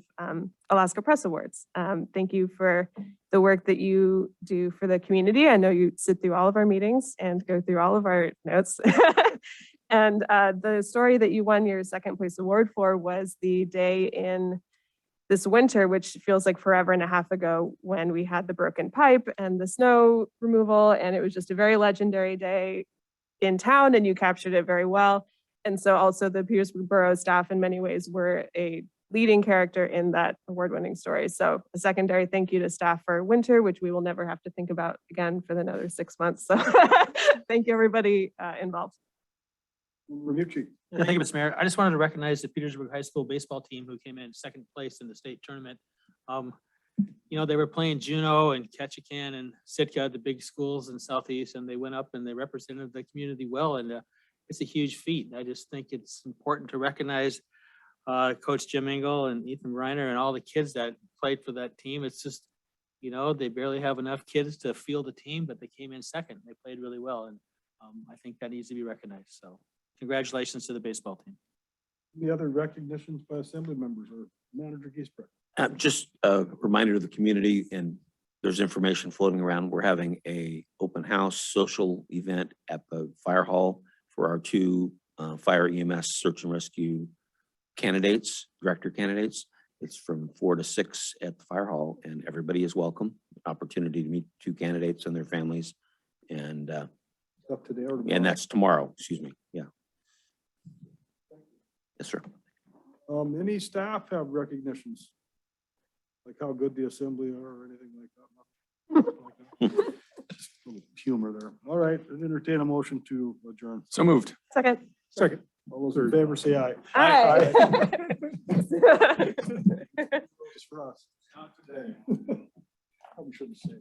Alaska Press Awards. Thank you for the work that you do for the community. I know you sit through all of our meetings and go through all of our notes. And the story that you won your second place award for was the day in this winter, which feels like forever and a half ago, when we had the broken pipe and the snow removal. And it was just a very legendary day in town, and you captured it very well. And so also the Petersburg Borough staff in many ways were a leading character in that award-winning story. So a secondary thank you to staff for winter, which we will never have to think about again for another 6 months. So thank you, everybody involved. Thank you, Mr. Mayor. I just wanted to recognize the Petersburg High School baseball team who came in second place in the state tournament. You know, they were playing Juneau and Ketchikan and Sitka, the big schools in Southeast, and they went up and they represented the community well. And it's a huge feat. I just think it's important to recognize Coach Jim Engel and Ethan Reiner and all the kids that played for that team. It's just, you know, they barely have enough kids to field the team, but they came in second. They played really well. And I think that needs to be recognized. So congratulations to the baseball team. Any other recognitions by Assembly members or Manager Giesbrecht? Just a reminder to the community, and there's information floating around. We're having a open house social event at the fire hall for our two fire EMS search and rescue candidates, director candidates. It's from 4 to 6 at the fire hall, and everybody is welcome. Opportunity to meet two candidates and their families. And Up today or and tomorrow? that's tomorrow, excuse me. Yeah. Yes, sir. Any staff have recognitions? Like how good the assembly are or anything like that? Just a little humor there. All right, I'd entertain a motion to adjourn. So moved. Second. Second. All those in favor say aye. Aye. Just for us. Not today. Probably shouldn't say.